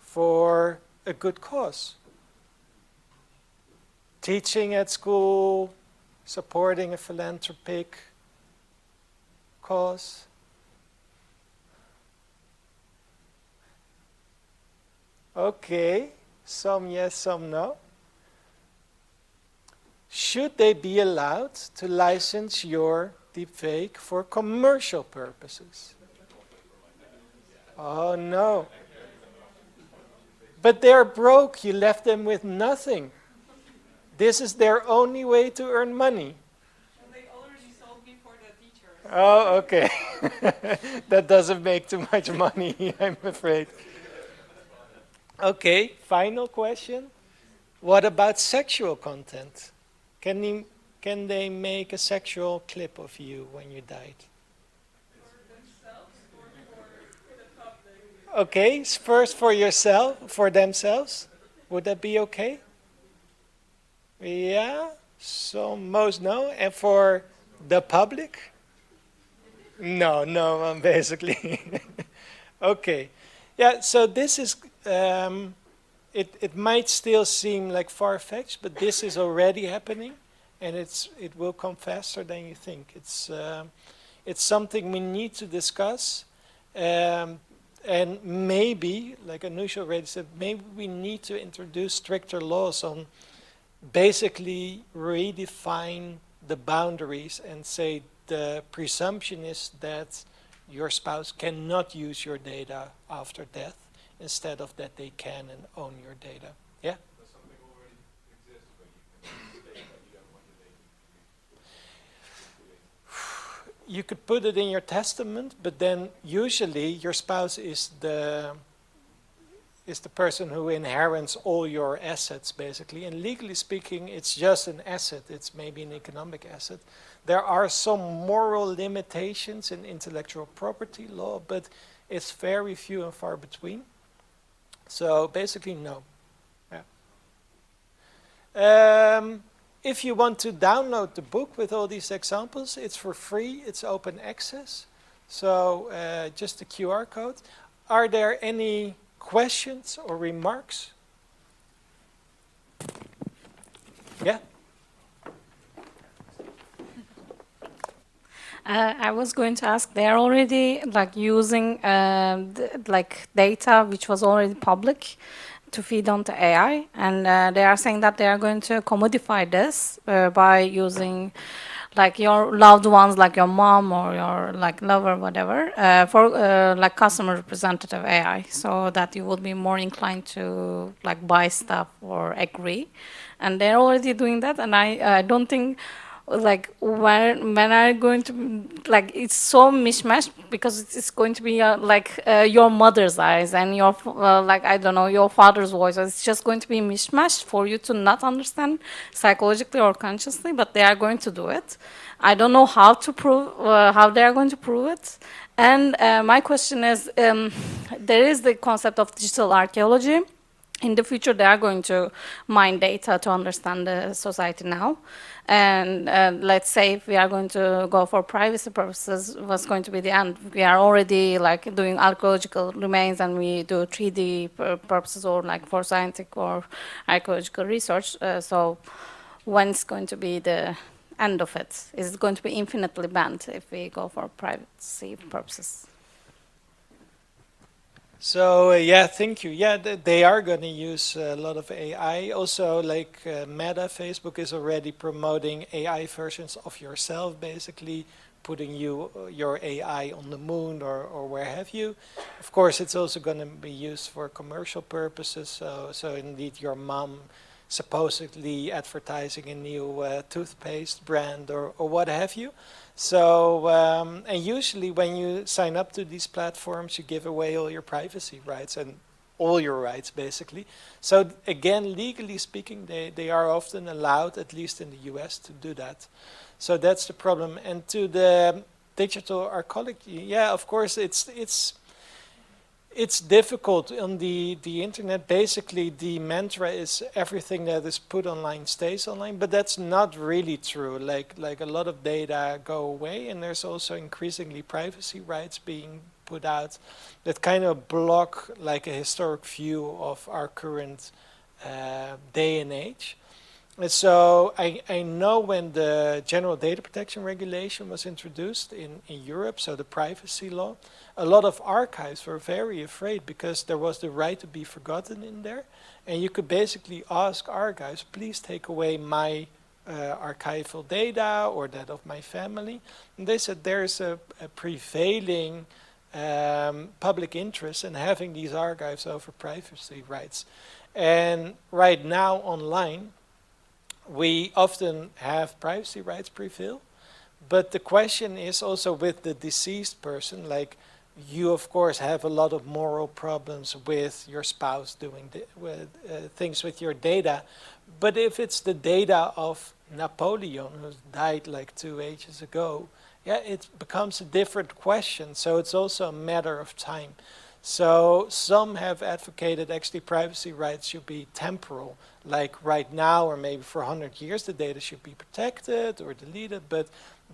Speaker 10: for a good cause? Teaching at school, supporting a philanthropic cause. Okay, some yes, some no. Should they be allowed to license your deepfake for commercial purposes? Oh no. But they're broke, you left them with nothing. This is their only way to earn money.
Speaker 1: Well, they already sold me for the teachers.
Speaker 10: Oh, okay. That doesn't make too much money, I'm afraid. Okay, final question. What about sexual content? Can they make a sexual clip of you when you died?
Speaker 1: For themselves or for the public?
Speaker 10: Okay, first for yourself, for themselves. Would that be okay? Yeah, so most no. And for the public? No, basically. Okay. Yeah, so this is, it might still seem like far-fetched, but this is already happening, and it will come faster than you think. It's something we need to discuss, and maybe, like Anuj already said, maybe we need to introduce stricter laws on basically redefine the boundaries and say the presumption is that your spouse cannot use your data after death, instead of that they can and own your data. Yeah? You could put it in your testament, but then usually your spouse is the person who inherits all your assets, basically. And legally speaking, it's just an asset. It's maybe an economic asset. There are some moral limitations in intellectual property law, but it's very few and far between. So basically, no. Yeah. If you want to download the book with all these examples, it's for free. It's open access. So just the QR code. Are there any questions or remarks? Yeah.
Speaker 16: I was going to ask, they're already like using like data which was already public to feed onto AI, and they are saying that they are going to commodify this by using like your loved ones, like your mom or your like lover, whatever, for like customer representative AI, so that you will be more inclined to like buy stuff or agree. And they're already doing that, and I don't think like when I'm going to like it's so mishmash, because it's going to be like your mother's eyes and your like I don't know, your father's voice. It's just going to be mishmash for you to not understand psychologically or consciously, but they are going to do it. I don't know how to prove how they are going to prove it. And my question is, there is the concept of digital archaeology. In the future, they are going to mine data to understand the society now. And let's say if we are going to go for privacy purposes, what's going to be the end? We are already like doing archaeological remains, and we do 3D purposes, or like for scientific or archaeological research. So when's going to be the end of it? Is it going to be infinitely banned if we go for privacy purposes?
Speaker 10: So yeah, thank you. Yeah, they are going to use a lot of AI. Also, like Meta, Facebook is already promoting AI versions of yourself, basically putting your AI on the moon or where have you. Of course, it's also going to be used for commercial purposes. So indeed, your mom supposedly advertising a new toothpaste brand or what have you. So, and usually when you sign up to these platforms, you give away all your privacy rights and all your rights, basically. So again, legally speaking, they are often allowed, at least in the US, to do that. So that's the problem. And to the digital archaeology, yeah, of course, it's difficult on the internet. Basically, the mantra is everything that is put online stays online, but that's not really true. Like a lot of data go away, and there's also increasingly privacy rights being put out that kind of block like a historic view of our current day and age. And so I know when the General Data Protection Regulation was introduced in Europe, so the privacy law, a lot of archives were very afraid because there was the right to be forgotten in there. And you could basically ask archives, please take away my archival data or that of my family. And they said there's a prevailing public interest in having these archives over privacy rights. And right now online, we often have privacy rights prevail, but the question is also with the deceased person, like you of course have a lot of moral problems with your spouse doing things with your data, but if it's the data of Napoleon who died like 2 ages ago, yeah, it becomes a different question. So it's also a matter of time. So some have advocated actually privacy rights should be temporal, like right now or maybe for 100 years the data should be protected or deleted, but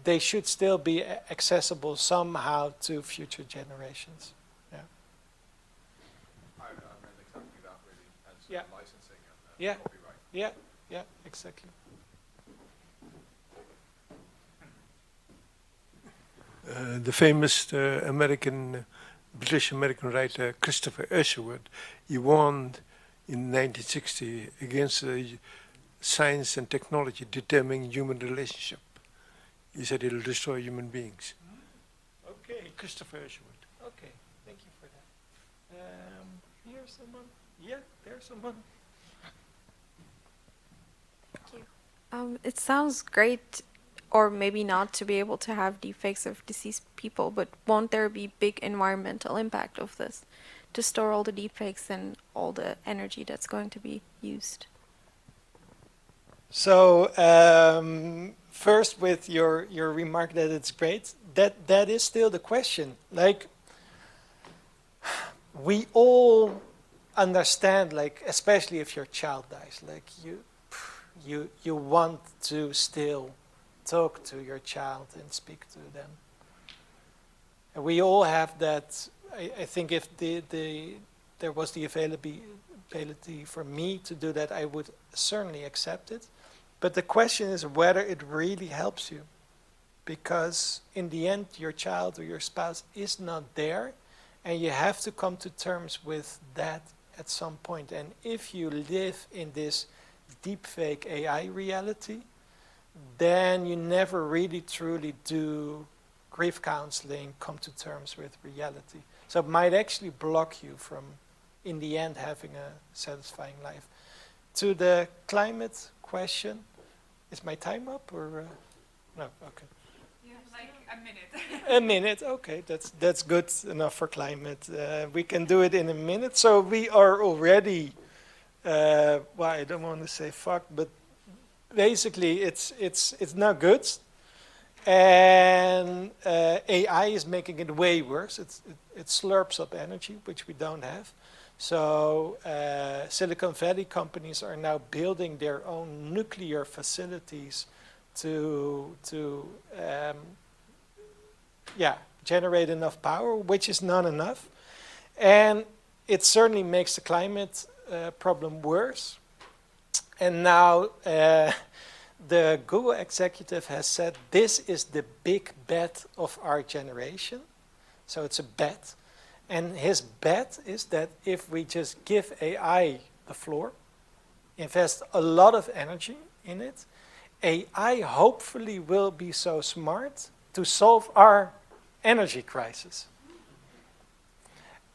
Speaker 10: they should still be accessible somehow to future generations. Yeah. Yeah.
Speaker 5: Licensing and
Speaker 10: Yeah.
Speaker 5: copyright.
Speaker 10: Yeah. Yeah. Exactly.
Speaker 7: The famous British-American writer Christopher Isherwood, he warned in 1960 against science and technology determining human relationship. He said it'll destroy human beings.
Speaker 10: Okay.
Speaker 7: Christopher Isherwood.
Speaker 10: Okay, thank you for that. Here's someone. Yeah, there's someone.
Speaker 17: It sounds great, or maybe not, to be able to have deepfakes of deceased people, but won't there be big environmental impact of this to store all the deepfakes and all the energy that's going to be used?
Speaker 10: So first, with your remark that it's great, that is still the question. Like, we all understand, like, especially if your child dies, like you want to still talk to your child and speak to them. And we all have that. I think if there was the availability for me to do that, I would certainly accept it. But the question is whether it really helps you. Because in the end, your child or your spouse is not there, and you have to come to terms with that at some point. And if you live in this deepfake AI reality, then you never really truly do grief counseling, come to terms with reality. So it might actually block you from, in the end, having a satisfying life. To the climate question, is my time up or no? Okay.
Speaker 1: You have like a minute.
Speaker 10: A minute, okay, that's good enough for climate. We can do it in a minute. So we are already, well, I don't want to say fuck, but basically it's not good. And AI is making it way worse. It slurps up energy, which we don't have. So Silicon Valley companies are now building their own nuclear facilities to generate enough power, which is not enough. And it certainly makes the climate problem worse. And now the Google executive has said this is the big bet of our generation. So it's a bet. And his bet is that if we just give AI the floor, invest a lot of energy in it, AI hopefully will be so smart to solve our energy crisis.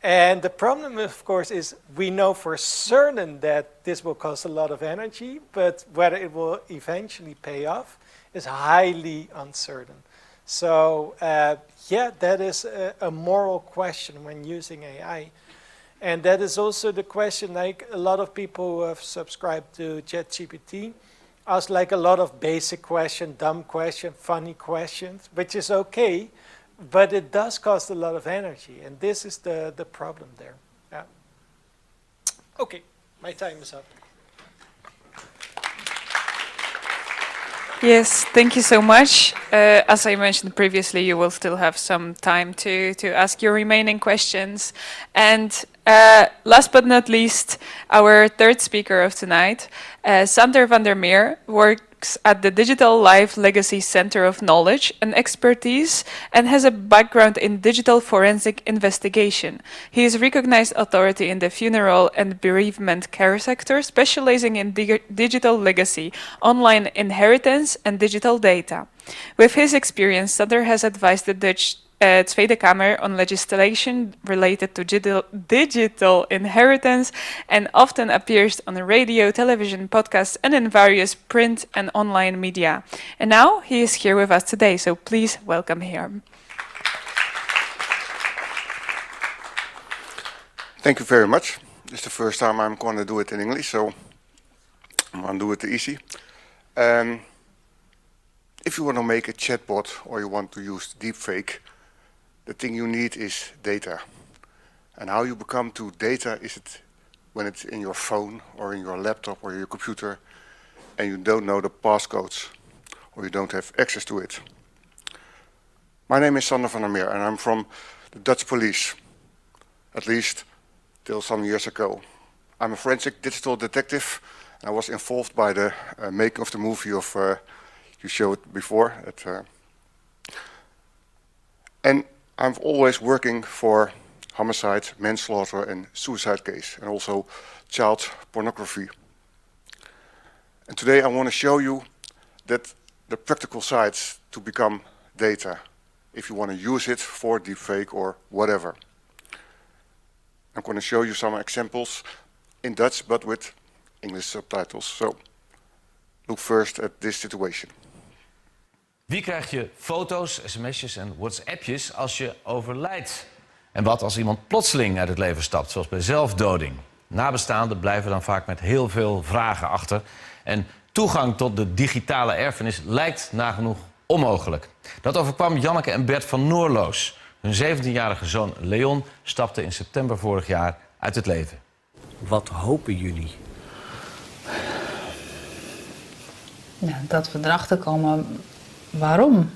Speaker 10: And the problem, of course, is we know for certain that this will cost a lot of energy, but whether it will eventually pay off is highly uncertain. So, yeah, that is a moral question when using AI. And that is also the question, like a lot of people who have subscribed to ChatGPT ask like a lot of basic questions, dumb questions, funny questions, which is okay, but it does cost a lot of energy. And this is the problem there. Yeah. Okay, my time is up.
Speaker 1: Yes, thank you so much. As I mentioned previously, you will still have some time to ask your remaining questions. And last but not least, our third speaker of tonight, Sander van der Meer, works at the Digital Life Legacy Center of Knowledge and Expertise and has a background in digital forensic investigation. He is recognized authority in the funeral and bereavement care sector, specializing in digital legacy, online inheritance, and digital data. With his experience, Sander has advised the Dutch Tweede Kamer on legislation related to digital inheritance and often appears on radio, television, podcasts, and in various print and online media. And now he is here with us today, so please welcome him.
Speaker 18: Thank you very much. It's the first time I'm going to do it in English, so I'm going to do it easy. If you want to make a chatbot or you want to use deepfake, the thing you need is data. And how you become to data is it when it's in your phone or in your laptop or your computer and you don't know the passcodes or you don't have access to it. My name is Sander van der Meer and I'm from the Dutch police, at least till some years ago. I'm a forensic digital detective and I was involved by the making of the movie of you showed before. And I'm always working for homicide, manslaughter and suicide case and also child pornography. And today I want to show you that the practical sides to become data if you want to use it for deepfake or whatever. I'm going to show you some examples in Dutch, but with English subtitles. So, look first at this situation.
Speaker 19: Wie krijg je foto's, sms'jes en whatsappjes als je overlijdt? En wat als iemand plotseling uit het leven stapt, zoals bij zelfdoding? Nabestaanden blijven dan vaak met heel veel vragen achter. En toegang tot de digitale erfenis lijkt nagenoeg onmogelijk. Dat overkwam Janneke en Bert van Noorloos. Hun 17-jarige zoon Leon stapte in september vorig jaar uit het leven.
Speaker 20: Wat hopen jullie?
Speaker 21: Ja, dat we erachter komen waarom.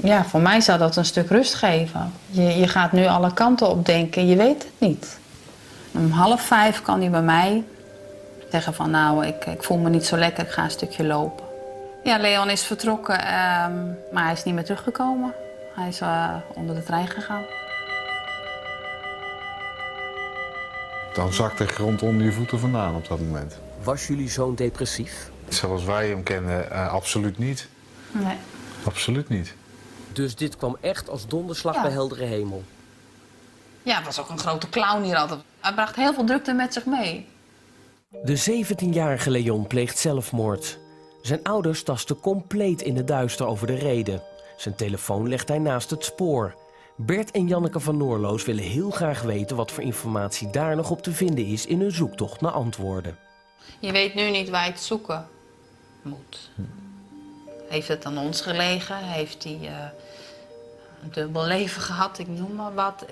Speaker 21: Ja, voor mij zou dat een stuk rust geven. Je gaat nu alle kanten op denken, je weet het niet. Om 4:30 kan hij bij mij zeggen van nou, ik voel me niet zo lekker, ik ga een stukje lopen. Ja, Leon is vertrokken, maar hij is niet meer teruggekomen. Hij is onder de trein gegaan.
Speaker 5: Dan zakt de grond onder je voeten vandaan op dat moment.
Speaker 20: Was jullie zoon depressief?
Speaker 5: Zoals wij hem kennen, absoluut niet.
Speaker 21: Nee.
Speaker 5: Absoluut niet.
Speaker 20: Dus dit kwam echt als donderslag bij heldere hemel?
Speaker 21: Ja, het was ook een grote clown hier altijd. Hij bracht heel veel drukte met zich mee.
Speaker 20: De 17-jarige Leon pleegt zelfmoord. Zijn ouders tasten compleet in het duister over de reden. Zijn telefoon legt hij naast het spoor. Bert en Janneke van Noorloos willen heel graag weten wat voor informatie daar nog op te vinden is in hun zoektocht naar antwoorden.
Speaker 21: Je weet nu niet waar je het zoeken moet. Heeft het aan ons gelegen? Heeft hij een dubbel leven gehad? Ik noem maar wat.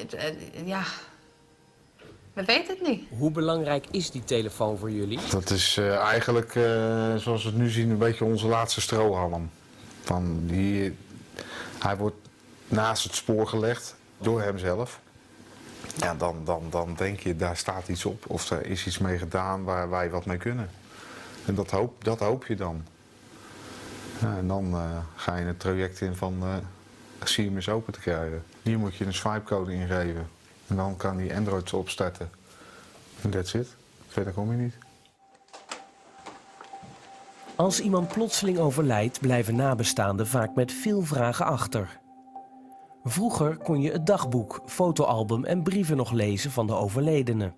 Speaker 21: Ja, we weten het niet.
Speaker 20: Hoe belangrijk is die telefoon voor jullie?
Speaker 5: Dat is eigenlijk, zoals we het nu zien, een beetje onze laatste strohalm. Hij wordt naast het spoor gelegd door hemzelf. Ja, dan denk je, daar staat iets op of er is iets mee gedaan waar wij wat mee kunnen. En dat hoop je dan. Ja, en dan ga je het traject in van zie hem eens open te krijgen. Hier moet je een swipecode ingeven. En dan kan die Android opstarten. En that's it. Verder kom je niet.
Speaker 20: Als iemand plotseling overlijdt, blijven nabestaanden vaak met veel vragen achter. Vroeger kon je het dagboek, fotoalbum en brieven nog lezen van de overledene.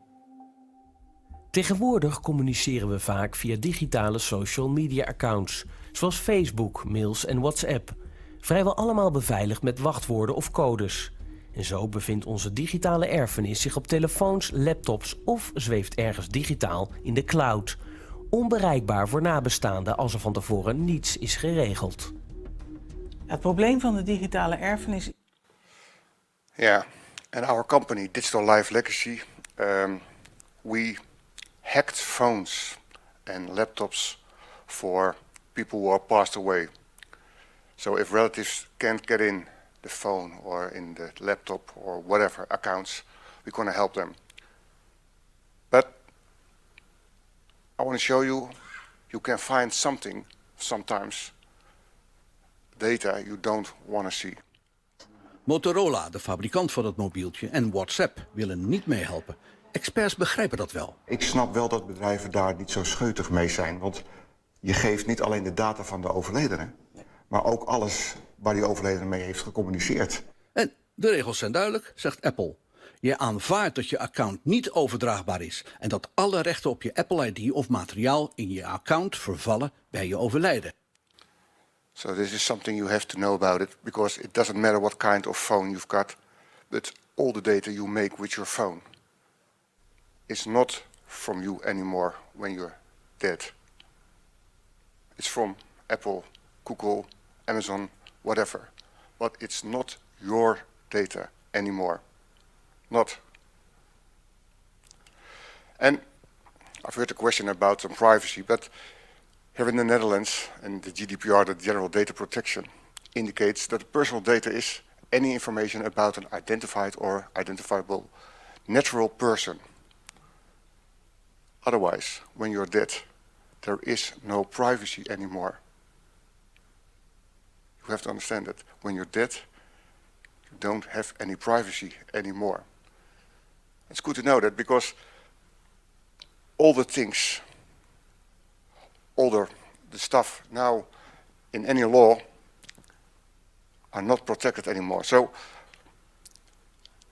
Speaker 20: Tegenwoordig communiceren we vaak via digitale social media accounts, zoals Facebook, mails en WhatsApp. Vrijwel allemaal beveiligd met wachtwoorden of codes. En zo bevindt onze digitale erfenis zich op telefoons, laptops of zweeft ergens digitaal in de cloud. Onbereikbaar voor nabestaanden als er van tevoren niets is geregeld.
Speaker 22: Het probleem van de digitale erfenis.
Speaker 18: Yeah, and our company, Digital Life Legacy, we hacked phones and laptops for people who are passed away. So if relatives can't get in the phone or in the laptop or whatever accounts, we're going to help them. But I want to show you, you can find something, sometimes, data you don't want to see.
Speaker 23: Motorola, de fabrikant van het mobieltje, en WhatsApp willen niet meehelpen. Experts begrijpen dat wel.
Speaker 24: Ik snap wel dat bedrijven daar niet zo scheutig mee zijn. Want je geeft niet alleen de data van de overledene, maar ook alles waar die overledene mee heeft gecommuniceerd.
Speaker 23: En de regels zijn duidelijk, zegt Apple. Je aanvaardt dat je account niet overdraagbaar is en dat alle rechten op je Apple ID of materiaal in je account vervallen bij je overlijden.
Speaker 18: So this is something you have to know about it, because it doesn't matter what kind of phone you've got, but all the data you make with your phone is not from you anymore when you're dead. It's from Apple, Google, Amazon, whatever. But it's not your data anymore. Not. And I've heard a question about some privacy, but here in the Netherlands, and the GDPR, the General Data Protection, indicates that personal data is any information about an identified or identifiable natural person. Otherwise, when you're dead, there is no privacy anymore. You have to understand that when you're dead, you don't have any privacy anymore. It's good to know that, because all the things, the stuff now in any law are not protected anymore. So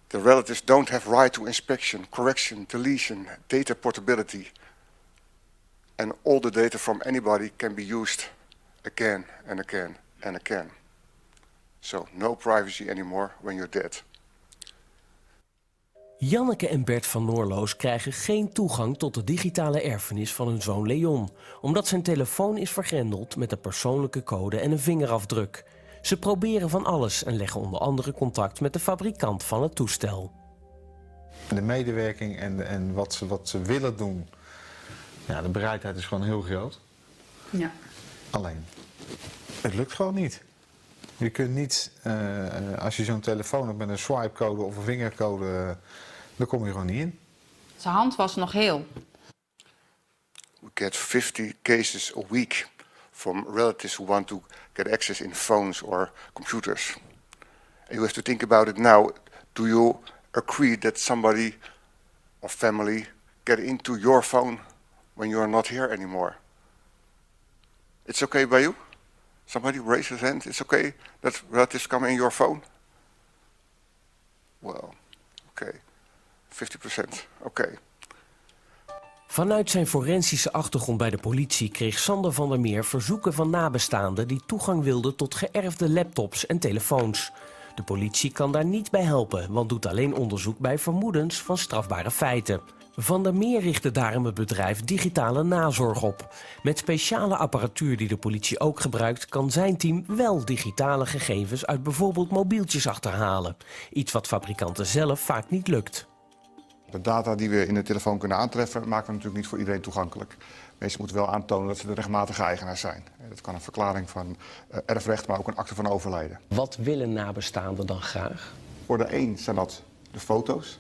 Speaker 18: the relatives don't have right to inspection, correction, deletion, data portability, and all the data from anybody can be used again and again and again. So no privacy anymore when you're dead.
Speaker 20: Janneke en Bert van Noorloos krijgen geen toegang tot de digitale erfenis van hun zoon Leon, omdat zijn telefoon is vergrendeld met een persoonlijke code en een vingerafdruk. Ze proberen van alles en leggen onder andere contact met de fabrikant van het toestel.
Speaker 5: De medewerking en wat ze willen doen, ja, de bereidheid is gewoon heel groot.
Speaker 21: Ja.
Speaker 5: Alleen, het lukt gewoon niet. Je kunt niet, als je zo'n telefoon hebt met een swipecode of een vingercode, dan kom je gewoon niet in.
Speaker 21: Zijn hand was nog heel.
Speaker 18: We get 50 cases a week from relatives who want to get access in phones or computers. And you have to think about it now. Do you agree that somebody or family get into your phone when you are not here anymore? It's okay by you? Somebody raise his hand. It's okay that relatives come in your phone? Well, okay. 50%, okay.
Speaker 20: Vanuit zijn forensische achtergrond bij de politie kreeg Sander van der Meer verzoeken van nabestaanden die toegang wilden tot geërfde laptops en telefoons. De politie kan daar niet bij helpen, want doet alleen onderzoek bij vermoedens van strafbare feiten. Van der Meer richtte daarom het bedrijf Digitale Nazorg op. Met speciale apparatuur die de politie ook gebruikt, kan zijn team wel digitale gegevens uit bijvoorbeeld mobieltjes achterhalen. Iets wat fabrikanten zelf vaak niet lukt.
Speaker 24: De data die we in de telefoon kunnen aantreffen, maken we natuurlijk niet voor iedereen toegankelijk. Mensen moeten wel aantonen dat ze de rechtmatige eigenaar zijn. Dat kan een verklaring van erfrecht, maar ook een akte van overlijden.
Speaker 20: Wat willen nabestaanden dan graag?
Speaker 24: Voor de een zijn dat de foto's,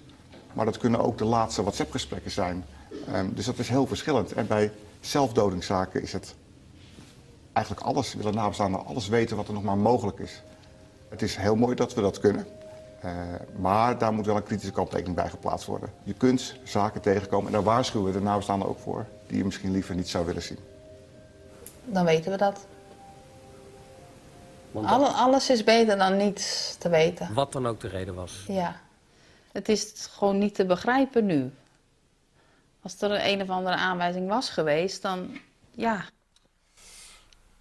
Speaker 24: maar dat kunnen ook de laatste WhatsApp-gesprekken zijn. Dus dat is heel verschillend. En bij zelfdodingszaken is het eigenlijk alles. Willen nabestaanden alles weten wat er nog maar mogelijk is. Het is heel mooi dat we dat kunnen. Maar daar moet wel een kritische kanttekening bij geplaatst worden. Je kunt zaken tegenkomen en daar waarschuwen we de nabestaanden ook voor, die je misschien liever niet zou willen zien.
Speaker 21: Dan weten we dat. Alles is beter dan niets te weten.
Speaker 20: Wat dan ook de reden was.
Speaker 21: Ja. Het is gewoon niet te begrijpen nu. Als er een of andere aanwijzing was geweest, dan ja.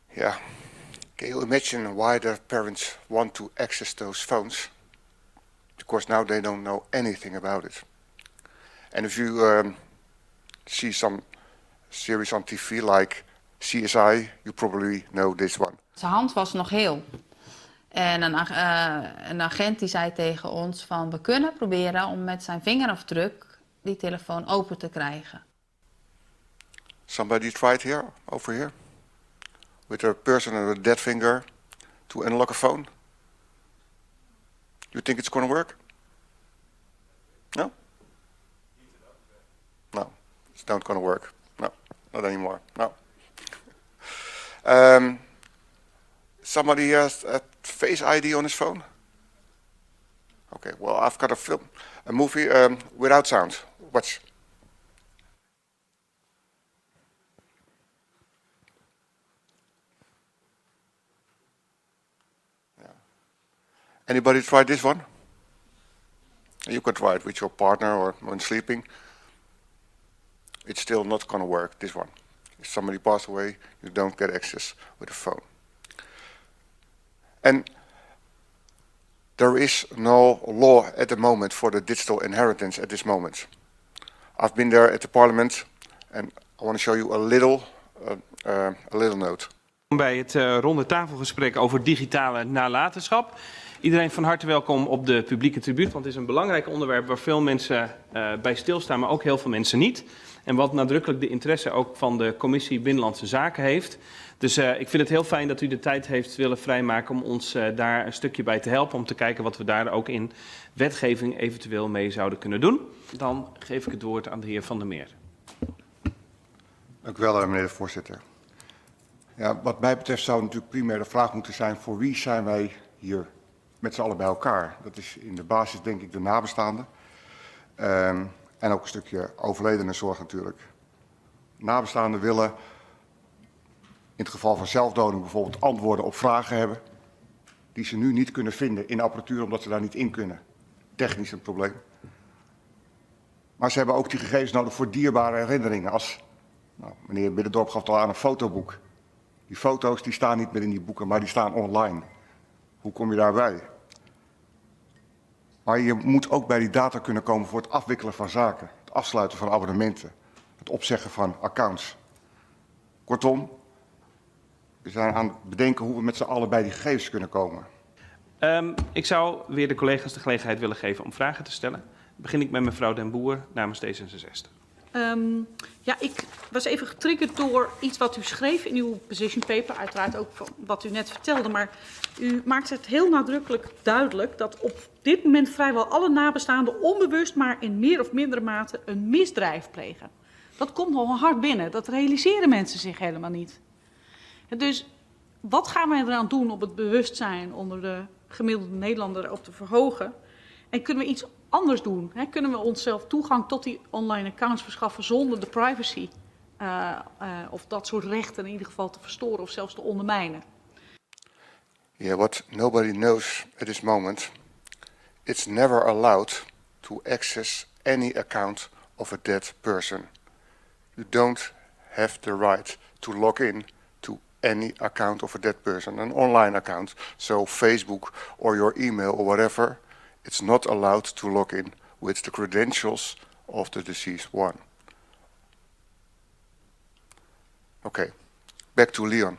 Speaker 18: Ja. Can you imagine why the parents want to access those phones? Because now they don't know anything about it. And if you see some series on TV like CSI, you probably know this one.
Speaker 21: Zijn hand was nog heel. En een agent die zei tegen ons van we kunnen proberen om met zijn vingerafdruk die telefoon open te krijgen.
Speaker 18: Somebody tried here, over here, with a person with a dead finger to unlock a phone. You think it's going to work? No? No, it's not going to work. No, not anymore. No. Somebody has a Face ID on his phone? Okay, well, I've got a movie without sound. Watch. Yeah. Anybody try this one? You can try it with your partner or when sleeping. It's still not going to work, this one. If somebody passes away, you don't get access with the phone. And there is no law at the moment for the digital inheritance at this moment. I've been there at the parliament and I want to show you a little note.
Speaker 3: Bij het ronde tafelgesprek over digitale nalatenschap. Iedereen van harte welkom op de publieke tribune, want het is een belangrijk onderwerp waar veel mensen bij stilstaan, maar ook heel veel mensen niet. En wat nadrukkelijk de interesse ook van de Commissie Binnenlandse Zaken heeft. Dus ik vind het heel fijn dat u de tijd heeft willen vrijmaken om ons daar een stukje bij te helpen. Om te kijken wat we daar ook in wetgeving eventueel mee zouden kunnen doen. Dan geef ik het woord aan de heer Van der Meer.
Speaker 18: Dank u wel, meneer de voorzitter. Ja, wat mij betreft zou natuurlijk primair de vraag moeten zijn, voor wie zijn wij hier met z'n allen bij elkaar? Dat is in de basis denk ik de nabestaanden. En ook een stukje overledenenzorg natuurlijk. Nabestaanden willen
Speaker 24: in het geval van zelfdoding bijvoorbeeld antwoorden op vragen hebben die ze nu niet kunnen vinden in apparatuur omdat ze daar niet in kunnen. Technisch een probleem. Maar ze hebben ook die gegevens nodig voor dierbare herinneringen. Als, nou, meneer Biddendorp gaf het al aan, een fotoboek. Die foto's die staan niet meer in die boeken, maar die staan online. Hoe kom je daarbij? Maar je moet ook bij die data kunnen komen voor het afwikkelen van zaken. Het afsluiten van abonnementen. Het opzeggen van accounts. Kortom, we zijn aan het bedenken hoe we met z'n allen bij die gegevens kunnen komen.
Speaker 3: Ik zou weer de collega's de gelegenheid willen geven om vragen te stellen. Dan begin ik met mevrouw Den Boer namens D66.
Speaker 2: Ja, ik was even getriggerd door iets wat u schreef in uw position paper. Uiteraard ook van wat u net vertelde. Maar u maakt het heel nadrukkelijk duidelijk dat op dit moment vrijwel alle nabestaanden onbewust, maar in meer of mindere mate een misdrijf plegen. Dat komt nogal hard binnen. Dat realiseren mensen zich helemaal niet. Dus wat gaan wij eraan doen om het bewustzijn onder de gemiddelde Nederlander op te verhogen? En kunnen we iets anders doen? Kunnen we onszelf toegang tot die online accounts verschaffen zonder de privacy of dat soort rechten in ieder geval te verstoren of zelfs te ondermijnen?
Speaker 18: Yeah, what nobody knows at this moment, it's never allowed to access any account of a dead person. You don't have the right to log in to any account of a dead person, an online account, so Facebook or your email or whatever. It's not allowed to log in with the credentials of the deceased one. Okay, back to Leon.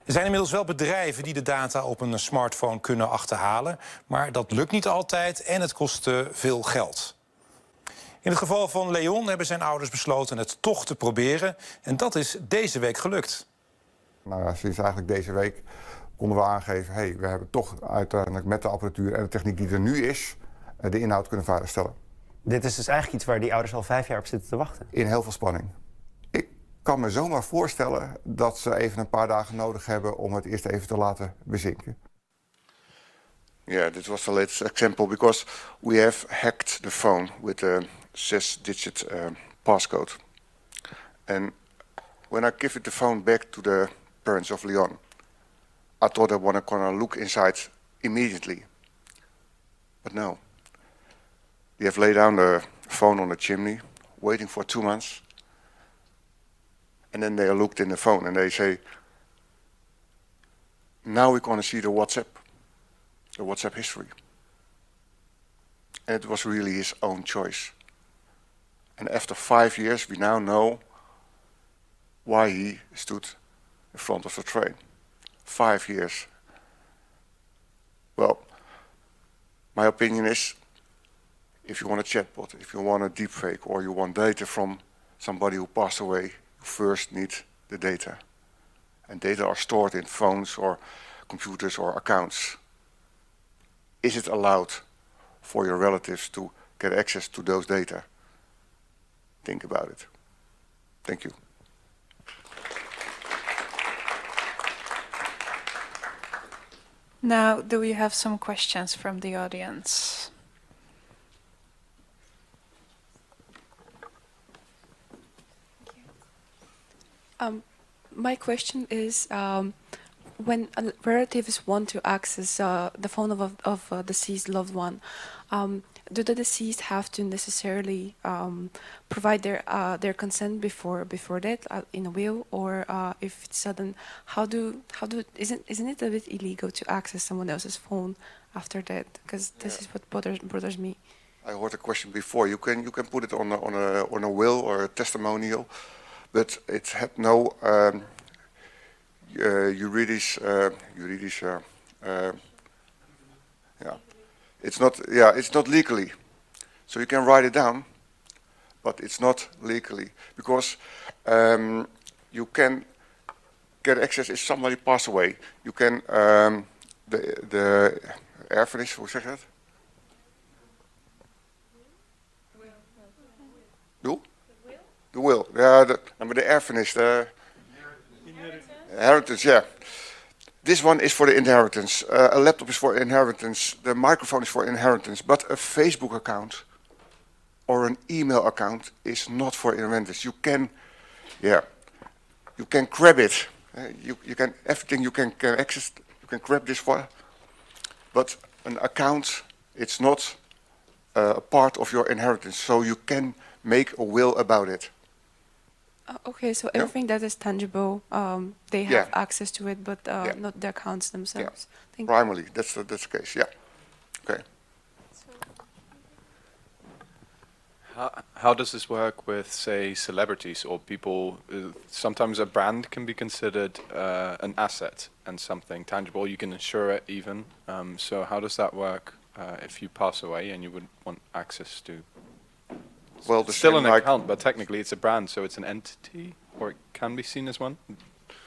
Speaker 4: Er zijn inmiddels wel bedrijven die de data op een smartphone kunnen achterhalen, maar dat lukt niet altijd en het kost veel geld. In het geval van Leon hebben zijn ouders besloten het toch te proberen en dat is deze week gelukt.
Speaker 24: Nou ja, sinds eigenlijk deze week konden we aangeven, hey, we hebben toch uiteindelijk met de apparatuur en de techniek die er nu is, de inhoud kunnen veiligstellen.
Speaker 6: Dit is dus eigenlijk iets waar die ouders al 5 jaar op zitten te wachten.
Speaker 24: In heel veel spanning. Ik kan me zomaar voorstellen dat ze even een paar dagen nodig hebben om het eerst even te laten bezinken.
Speaker 18: Yeah, this was the latest example because we have hacked the phone with a 6-digit passcode. And when I give it the phone back to the parents of Leon, I thought I was gonna look inside immediately. But no. They have laid down the phone on the chimney, waiting for 2 months. And then they looked in the phone and they say, now we're gonna see the WhatsApp history. And it was really his own choice. And after 5 years, we now know why he stood in front of the train. 5 years. Well, my opinion is, if you want a chatbot, if you want a deepfake, or you want data from somebody who passed away, you first need the data. And data are stored in phones or computers or accounts. Is it allowed for your relatives to get access to those data? Think about it. Thank you.
Speaker 1: Now, do we have some questions from the audience?
Speaker 9: My question is, when relatives want to access the phone of a deceased loved one, do the deceased have to necessarily provide their consent before that in a will, or if it's sudden, isn't it a bit illegal to access someone else's phone after that? Because this is what bothers me.
Speaker 18: I heard a question before. You can put it on a will or a testimonial, but it had no it's not legally. So you can write it down, but it's not legally because you can get access if somebody passed away. You can de erfenis, hoe zeg je dat? The will. Ja, maar de erfenis, de inheritance, yeah. This one is for the inheritance. A laptop is for inheritance. The microphone is for inheritance. But a Facebook account or an email account is not for inheritance. You can grab it You can everything you can access. You can grab this file, but an account, it's not a part of your inheritance. So you can make a will about it.
Speaker 9: Okay, so everything that is tangible, they have access to it, but not the accounts themselves. Thank
Speaker 18: Primarily, that's the case. Yeah. Okay.
Speaker 8: How does this work with, say, celebrities or people? Sometimes a brand can be considered an asset and something tangible. You can insure it even. So how does that work if you pass away and you would want access to?
Speaker 18: Well,
Speaker 8: it's still an account, but technically it's a brand, so it's an entity, or it can be seen as one.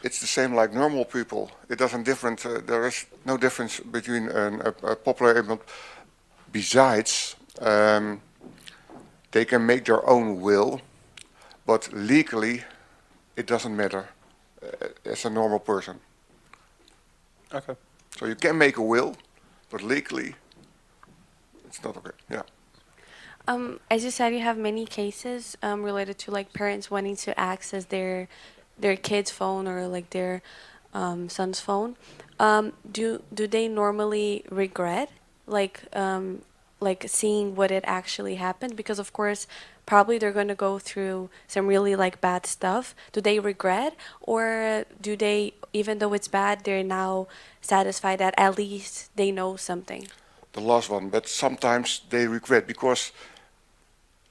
Speaker 18: It's the same like normal people. It doesn't different. There is no difference between a popular event. Besides, they can make their own will, but legally, it doesn't matter as a normal person.
Speaker 8: Okay.
Speaker 18: So you can make a will, but legally, it's not okay. Yeah.
Speaker 9: As you said, you have many cases related to like parents wanting to access their kid's phone or like their son's phone. Do they normally regret like seeing what it actually happened? Because of course, probably they're going to go through some really like bad stuff. Do they regret, or do they, even though it's bad, they're now satisfied that at least they know something?
Speaker 18: The last one, but sometimes they regret because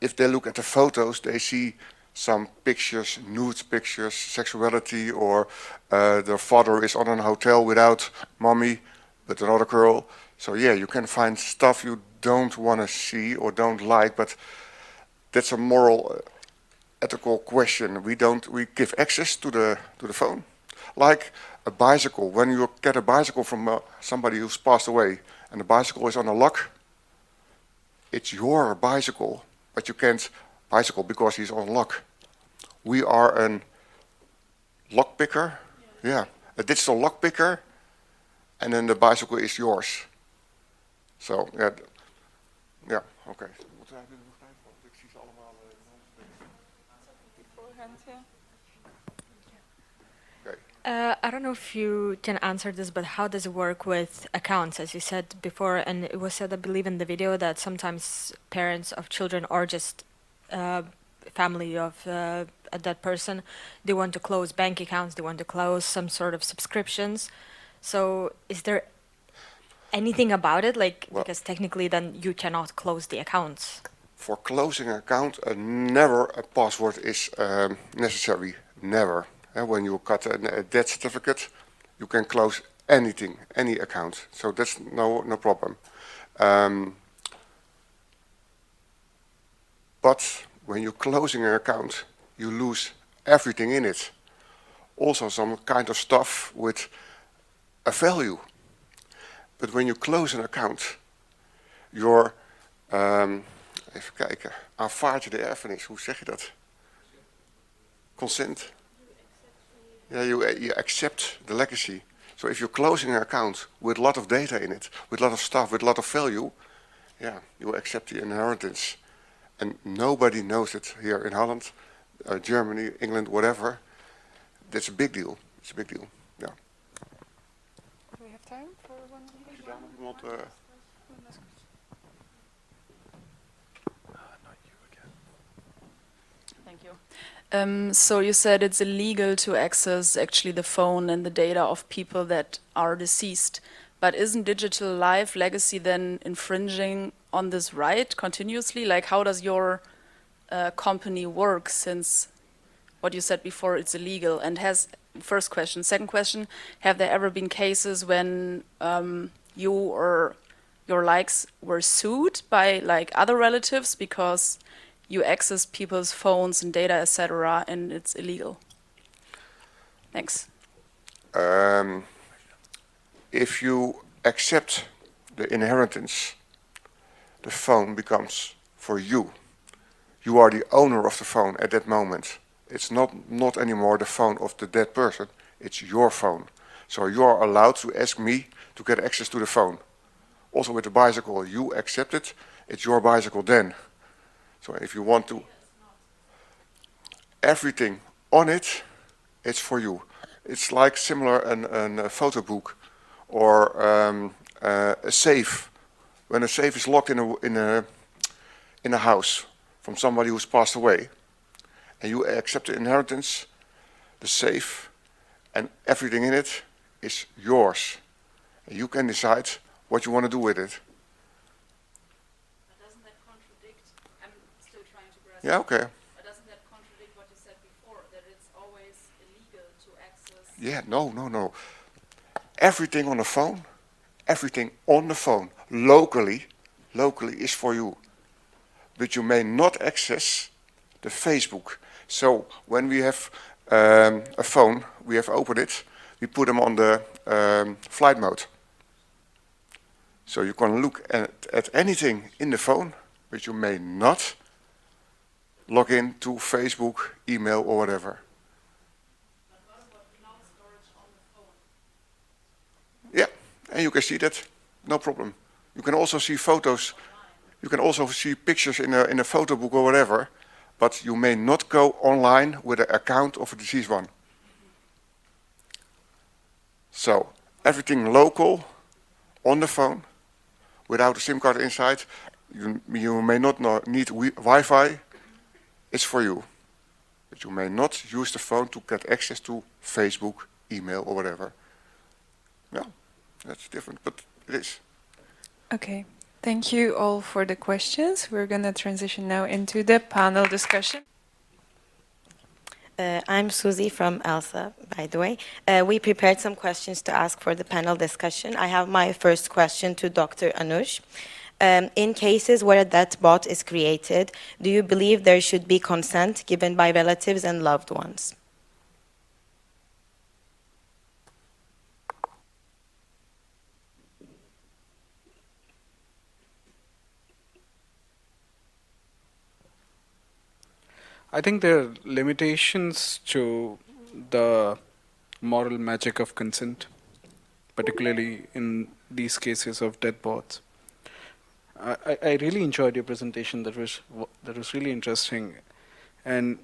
Speaker 18: if they look at the photos, they see some pictures, nude pictures, sexuality, or their father is on a hotel without mommy, but another girl. So yeah, you can find stuff you don't want to see or don't like, but that's a moral, ethical question. We give access to the phone, like a bicycle. When you get a bicycle from somebody who's passed away, and the bicycle is on a lock, it's your bicycle. But you can't bicycle because he's on lock. We are a lock picker, a digital lock picker, and then the bicycle is yours. So yeah, okay. Wat hebben we nog tijd voor? Ik zie ze allemaal.
Speaker 12: I don't know if you can answer this, but how does it work with accounts? As you said before, and it was said, I believe, in the video that sometimes parents of children or just family of a dead person, they want to close bank accounts, they want to close some sort of subscriptions. So is there anything about it? Because technically then you cannot close the accounts.
Speaker 18: For closing an account, never a password is necessary, never. And when you got a death certificate, you can close anything, any account. So that's no problem. But when you're closing an account, you lose everything in it. Also some kind of stuff with a value. But when you close an account, you're, even kijken, aanvaard je de erfenis, hoe zeg je dat? Consent. Yeah, you accept the legacy. So if you're closing an account with a lot of data in it, with a lot of stuff, with a lot of value, yeah, you accept the inheritance. And nobody knows it here in Holland, Germany, England, whatever. That's a big deal. It's a big deal. Yeah.
Speaker 1: Do we have time for one
Speaker 18: question?
Speaker 13: Thank you. So you said it's illegal to access actually the phone and the data of people that are deceased. But isn't digital life legacy then infringing on this right continuously? Like, how does your company work, since what you said before, it's illegal? And first question. Second question, have there ever been cases when you or your likes were sued by like other relatives because you access people's phones and data, etc., and it's illegal? Thanks.
Speaker 18: If you accept the inheritance, the phone becomes for you. You are the owner of the phone at that moment. It's not anymore the phone of the dead person. It's your phone. So you are allowed to ask me to get access to the phone. Also with the bicycle, you accept it. It's your bicycle then. So if you want to, everything on it, it's for you. It's like similar a photo book or a safe. When a safe is locked in a house from somebody who's passed away, and you accept the inheritance, the safe, and everything in it is yours. And you can decide what you want to do with it.
Speaker 13: But doesn't that contradict? I'm still trying to grasp.
Speaker 18: Yeah, okay.
Speaker 13: But doesn't that contradict what you said before, that it's always illegal to access?
Speaker 18: Yeah, no. Everything on the phone, locally is for you. But you may not access the Facebook. So when we have a phone, we have opened it, we put them on the flight mode. So you can look at anything in the phone, but you may not log in to Facebook, email or whatever.
Speaker 13: But what about cloud storage on the phone?
Speaker 18: Yeah, and you can see that, no problem. You can also see photos. You can also see pictures in a photo book or whatever, but you may not go online with an account of a deceased one. So everything local on the phone, without a SIM card inside, you may not need Wi-Fi. It's for you, but you may not use the phone to get access to Facebook, email, or whatever. Yeah, that's different, but it is.
Speaker 1: Okay. Thank you all for the questions. We're going to transition now into the panel discussion.
Speaker 11: I'm Susie from ELSA, by the way. We prepared some questions to ask for the panel discussion. I have my first question to Dr. Anuj. In cases where a death bot is created, do you believe there should be consent given by relatives and loved ones?
Speaker 14: I think there are limitations to the moral magic of consent, particularly in these cases of death bots. I really enjoyed your presentation. That was really interesting, and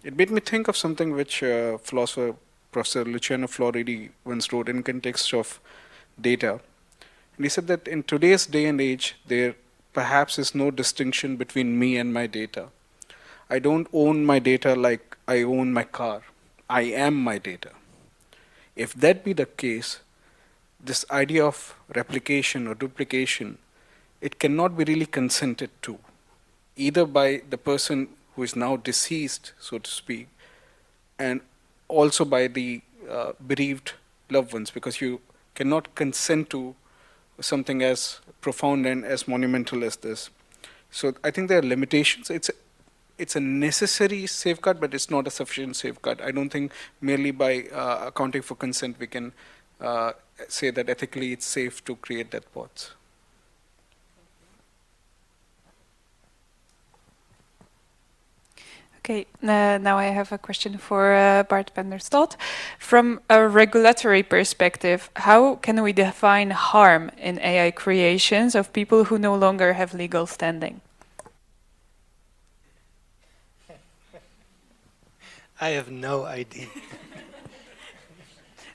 Speaker 14: it made me think of something which philosopher Professor Luciano Floridi once wrote in context of data. And he said that in today's day and age, there perhaps is no distinction between me and my data. I don't own my data like I own my car. I am my data. If that be the case, this idea of replication or duplication, it cannot be really consented to, either by the person who is now deceased, so to speak, and also by the bereaved loved ones, because you cannot consent to something as profound and as monumental as this. So I think there are limitations. It's a necessary safeguard, but it's not a sufficient safeguard. I don't think merely by accounting for consent we can say that ethically it's safe to create death bots.
Speaker 1: Okay, now I have a question for Bart Penderstad. From a regulatory perspective, how can we define harm in AI creations of people who no longer have legal standing?
Speaker 10: I have no idea.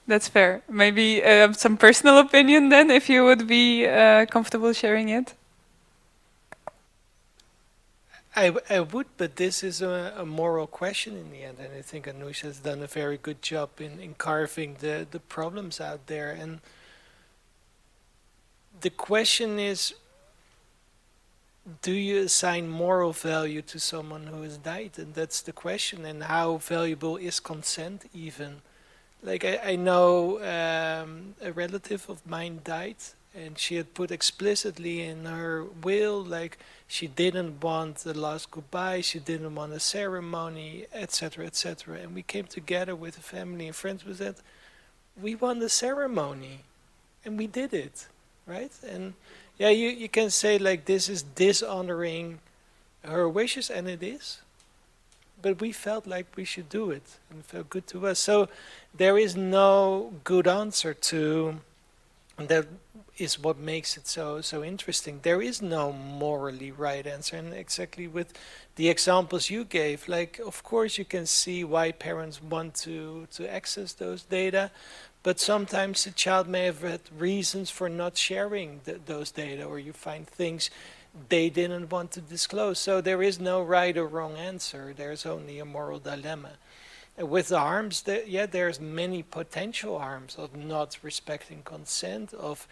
Speaker 1: That's fair. Maybe some personal opinion then, if you would be comfortable sharing it.
Speaker 10: I would, but this is a moral question in the end, and I think Anuj has done a very good job in carving the problems out there. And the question is, do you assign moral value to someone who has died? And that's the question. And how valuable is consent even? Like I know a relative of mine died, and she had put explicitly in her will, like she didn't want the last goodbye, she didn't want a ceremony, etc., etc. And we came together with the family and friends with that. We want the ceremony, and we did it, right? And yeah, you can say like this is dishonoring her wishes, and it is. But we felt like we should do it, and it felt good to us. So there is no good answer to And that is what makes it so interesting. There is no morally right answer, and exactly with the examples you gave, like of course you can see why parents want to access those data, but sometimes the child may have had reasons for not sharing those data, or you find things they didn't want to disclose. So there is no right or wrong answer. There's only a moral dilemma. With the harms, there's many potential harms of not respecting consent, of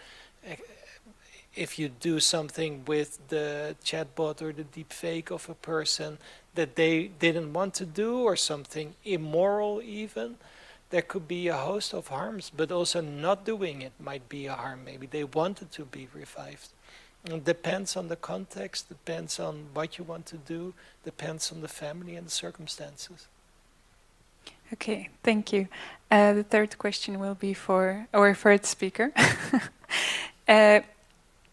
Speaker 10: if you do something with the chatbot or the deepfake of a person that they didn't want to do, or something immoral even, there could be a host of harms, but also not doing it might be a harm. Maybe they wanted to be revived. It depends on the context, depends on what you want to do, depends on the family and the circumstances.
Speaker 1: Okay, thank you. The third question will be for our third speaker.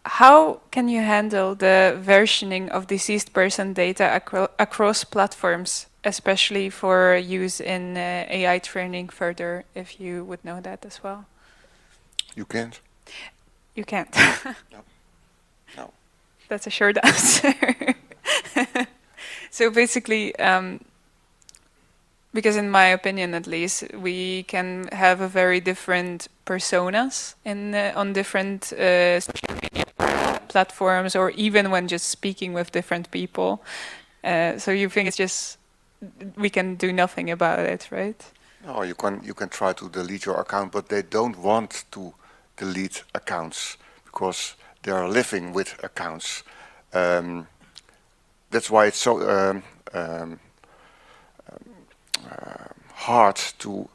Speaker 1: How can you handle the versioning of deceased person data across platforms, especially for use in AI training further, if you would know that as well?
Speaker 18: You can't.
Speaker 1: You can't?
Speaker 18: No. No.
Speaker 1: That's a short answer. So basically, because in my opinion at least, we can have a very different personas on different social media platforms, or even when just speaking with different people. So you think it's just, we can do nothing about it, right?
Speaker 18: No, you can try to delete your account, but they don't want to delete accounts because they are living with accounts. That's why it's so hard to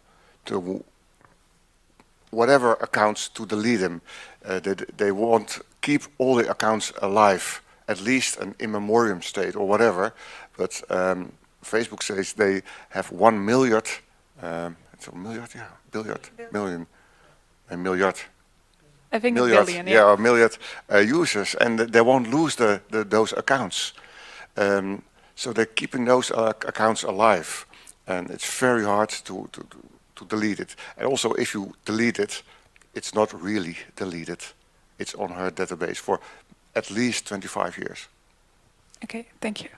Speaker 18: whatever accounts to delete them. They want keep all the accounts alive, at least an in memoriam state or whatever. But Facebook says they have 1 million. It's a million, yeah, million, a million.
Speaker 1: I think a
Speaker 18: milliard,
Speaker 1: billion,
Speaker 18: yeah, a million users, and they won't lose those accounts. So they're keeping those accounts alive, and it's very hard to delete it. And also, if you delete it, it's not really deleted. It's on her database for at least 25 years.
Speaker 1: Okay, thank you.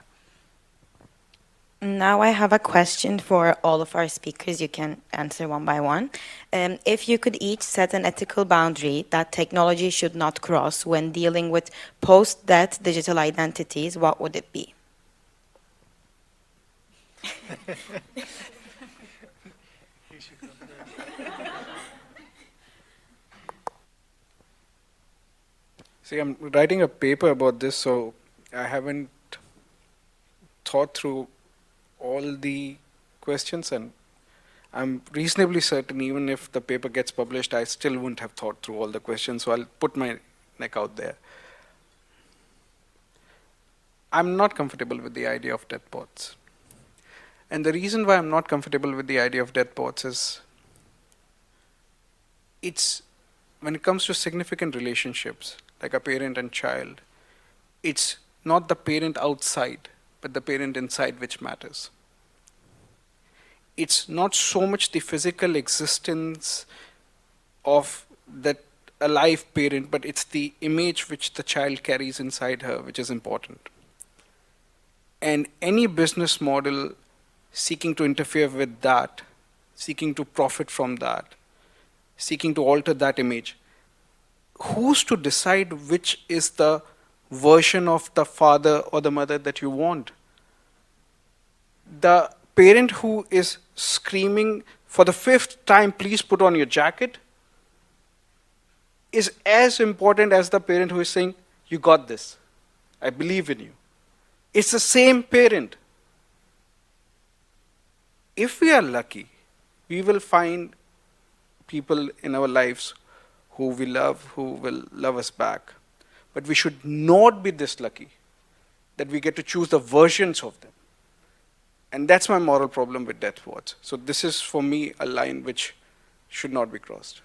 Speaker 11: Now I have a question for all of our speakers. You can answer one by one. If you could each set an ethical boundary that technology should not cross when dealing with post-death digital identities, what would it be?
Speaker 14: See, I'm writing a paper about this, so I haven't thought through all the questions, and I'm reasonably certain even if the paper gets published, I still wouldn't have thought through all the questions, so I'll put my neck out there. I'm not comfortable with the idea of death bots. And the reason why I'm not comfortable with the idea of death bots is when it comes to significant relationships, like a parent and child, it's not the parent outside, but the parent inside which matters. It's not so much the physical existence of that alive parent, but it's the image which the child carries inside her, which is important. And any business model seeking to interfere with that, seeking to profit from that, seeking to alter that image, who's to decide which is the version of the father or the mother that you want? The parent who is screaming for the 5th time, please put on your jacket, is as important as the parent who is saying, you got this, I believe in you. It's the same parent. If we are lucky, we will find people in our lives who we love, who will love us back. But we should not be this lucky that we get to choose the versions of them. And that's my moral problem with death bots. So this is, for me, a line which should not be crossed.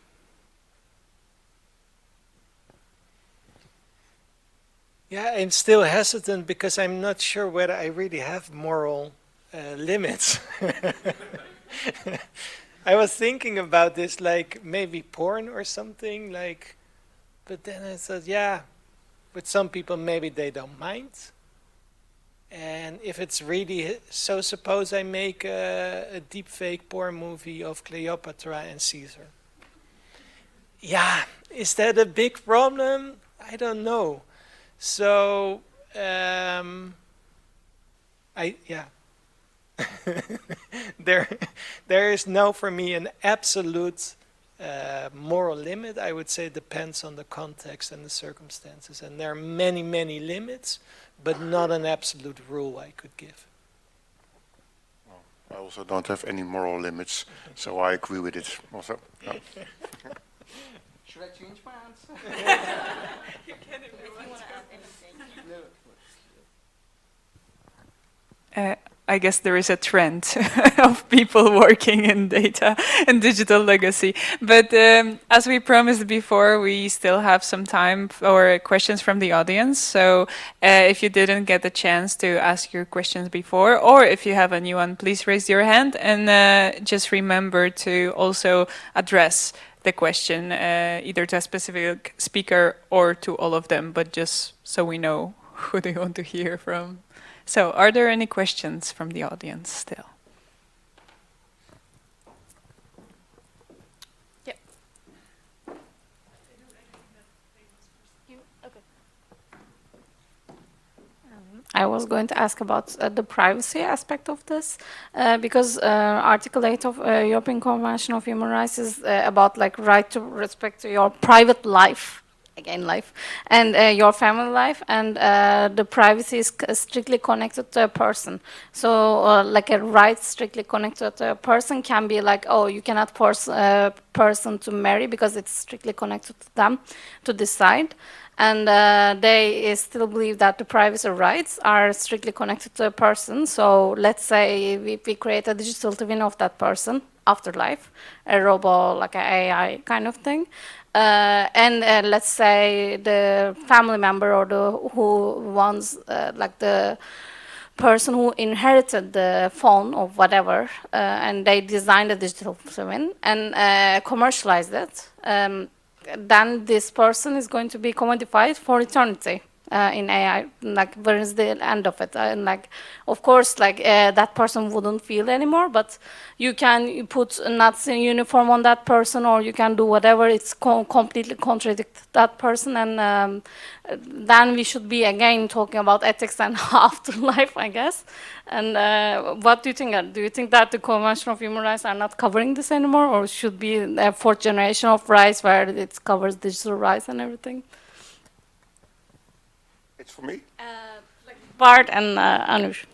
Speaker 10: Yeah, I'm still hesitant because I'm not sure whether I really have moral limits. I was thinking about this, like maybe porn or something, like But then I said, yeah, with some people maybe they don't mind. And if it's really so, suppose I make a deepfake porn movie of Cleopatra and Caesar. Yeah, is that a big problem? I don't know. So, there is no, for me, an absolute moral limit. I would say it depends on the context and the circumstances. And there are many, many limits, but not an absolute rule I could give.
Speaker 18: I also don't have any moral limits, so I agree with it also. No.
Speaker 10: Should I change my answer?
Speaker 1: You can if you want to add anything. I guess there is a trend of people working in data and digital legacy. But as we promised before, we still have some time for questions from the audience. So if you didn't get the chance to ask your questions before, or if you have a new one, please raise your hand. And just remember to also address the question either to a specific speaker or to all of them, but just so we know who they want to hear from. So, are there any questions from the audience still?
Speaker 12: Yeah.
Speaker 7: I was going to ask about the privacy aspect of this, because Article 8 of European Convention of Human Rights is about like right to respect to your private life. Again, life, and your family life, and the privacy is strictly connected to a person. So like a right strictly connected to a person can be like, oh, you cannot force a person to marry because it's strictly connected to them to decide. And they still believe that the privacy rights are strictly connected to a person. So let's say we create a digital twin of that person, afterlife, a robot, like an AI kind of thing. And let's say the family member or who wants, like the person who inherited the phone or whatever, and they designed a digital twin and commercialized it, then this person is going to be commodified for eternity. In AI, like where is the end of it? And like, of course, like that person wouldn't feel anymore, but you can put nuts in uniform on that person, or you can do whatever. It's completely contradict that person, and then we should be again talking about ethics and afterlife, I guess. And what do you think? Do you think that the Convention of Human Rights are not covering this anymore, or should be a fourth generation of rights where it covers digital rights and everything?
Speaker 18: It's for me?
Speaker 7: Like Bart and Anuj.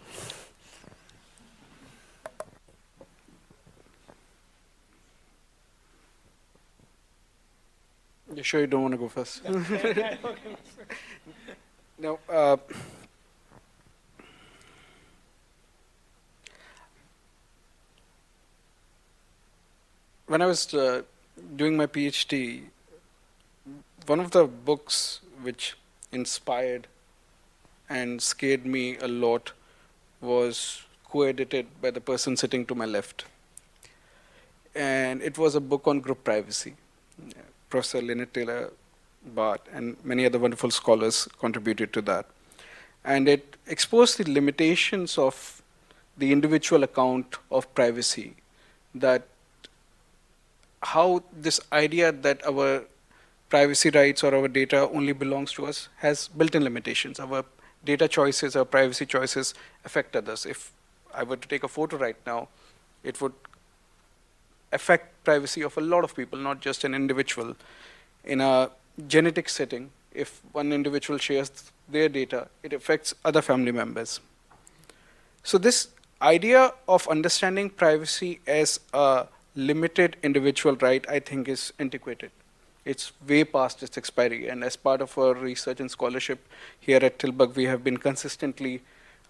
Speaker 14: You sure you don't want to go first? No. When I was doing my PhD, one of the books which inspired and scared me a lot was co-edited by the person sitting to my left. And it was a book on group privacy. Professor Lynette Taylor, Bart, and many other wonderful scholars contributed to that. And it exposed the limitations of the individual account of privacy, that how this idea that our privacy rights or our data only belongs to us has built-in limitations. Our data choices, our privacy choices affect others. If I were to take a photo right now, it would affect privacy of a lot of people, not just an individual. In a genetic setting, if one individual shares their data, it affects other family members. So this idea of understanding privacy as a limited individual right, I think, is antiquated. It's way past its expiry, and as part of our research and scholarship here at Tilburg, we have been consistently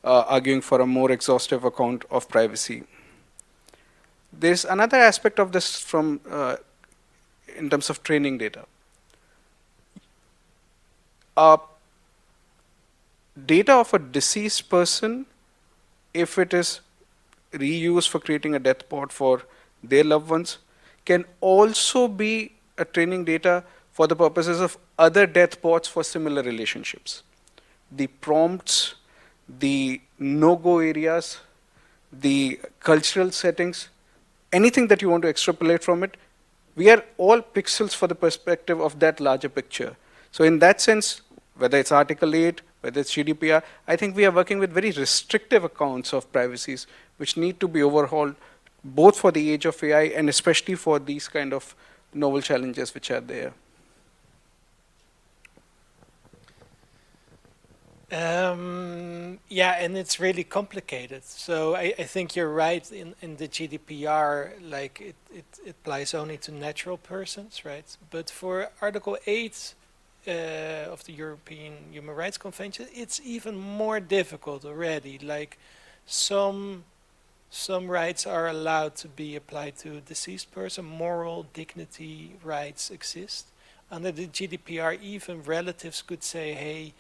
Speaker 14: arguing for a more exhaustive account of privacy. There's another aspect of this from in terms of training data. Data of a deceased person, if it is reused for creating a death bot for their loved ones, can also be a training data for the purposes of other death bots for similar relationships. The prompts, the no-go areas, the cultural settings, anything that you want to extrapolate from it, we are all pixels for the perspective of that larger picture. So in that sense, whether it's Article 8, whether it's GDPR, I think we are working with very restrictive accounts of privacies, which need to be overhauled, both for the age of AI and especially for these kind of novel challenges which are there.
Speaker 10: Yeah, and it's really complicated. So I think you're right in the GDPR, like it applies only to natural persons, right? But for Article 8 of the European Human Rights Convention, it's even more difficult already. Like some rights are allowed to be applied to a deceased person. Moral dignity rights exist. Under the GDPR, even relatives could say, hey,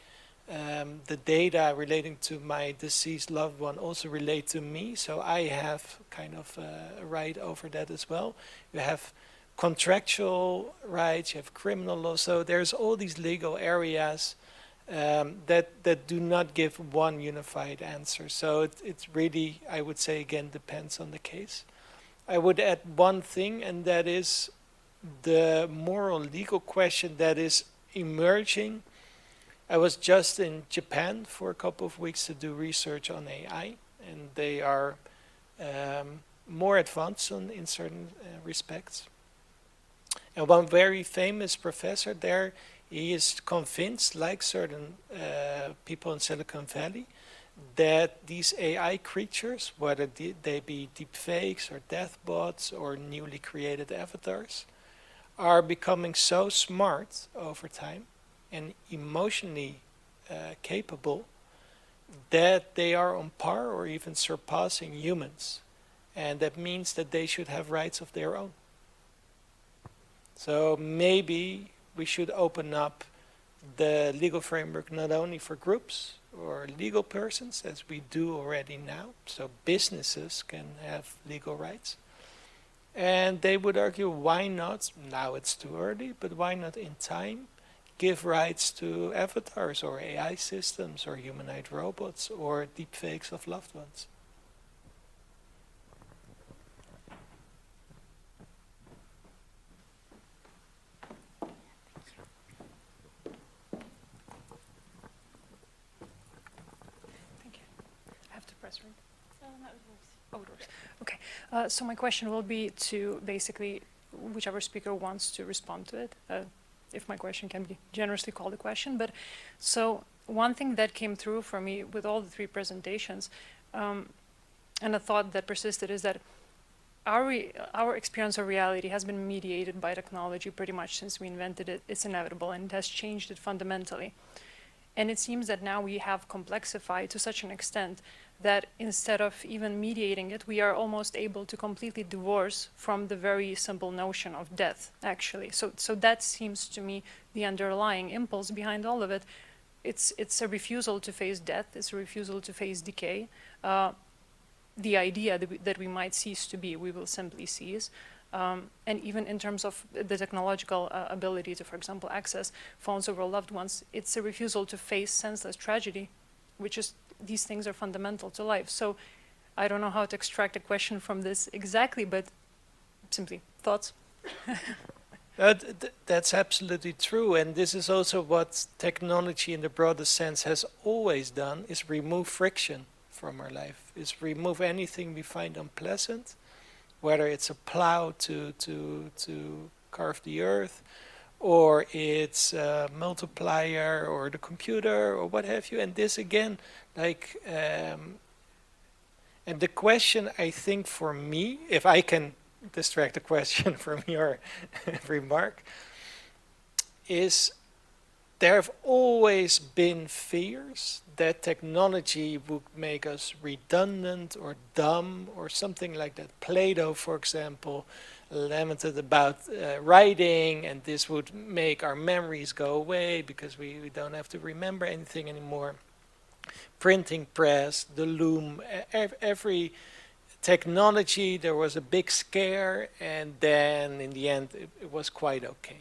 Speaker 10: the data relating to my deceased loved one also relate to me, so I have kind of a right over that as well. You have contractual rights, you have criminal law, so there's all these legal areas that do not give one unified answer. So it's really, I would say again, depends on the case. I would add one thing, and that is the moral legal question that is emerging. I was just in Japan for a couple of weeks to do research on AI, and they are more advanced in certain respects. And one very famous professor there, he is convinced, like certain people in Silicon Valley, that these AI creatures, whether they be deepfakes or deathbots or newly created avatars, are becoming so smart over time and emotionally capable that they are on par or even surpassing humans. And that means that they should have rights of their own. So maybe we should open up the legal framework not only for groups or legal persons, as we do already now, so businesses can have legal rights. And they would argue, why not, now it's too early, but why not in time, give rights to avatars or AI systems or humanoid robots or deepfakes of loved ones.
Speaker 15: Thank you. I have to press right. Oh, it works. Okay. So my question will be to basically whichever speaker wants to respond to it. If my question can be generously called a question. But so one thing that came through for me with all the three presentations, and a thought that persisted, is that our experience of reality has been mediated by technology pretty much since we invented it. It's inevitable, and it has changed it fundamentally. And it seems that now we have complexified to such an extent that instead of even mediating it, we are almost able to completely divorce from the very simple notion of death, actually. So that seems to me the underlying impulse behind all of it. It's a refusal to face death, it's a refusal to face decay. The idea that we might cease to be, we will simply cease. And even in terms of the technological ability to, for example, access phones over loved ones, it's a refusal to face senseless tragedy, which is, these things are fundamental to life. So I don't know how to extract a question from this exactly, but simply thoughts.
Speaker 10: That's absolutely true, and this is also what technology in the broader sense has always done, is remove friction from our life, is remove anything we find unpleasant, whether it's a plow to carve the earth, or it's a multiplier, or the computer, or what have you. And this again, like, and the question, I think, for me, if I can distract the question from your remark, is there have always been fears that technology would make us redundant or dumb or something like that. Plato, for example, lamented about writing, and this would make our memories go away because we don't have to remember anything anymore. Printing press, the loom, every technology, there was a big scare, and then in the end it was quite okay.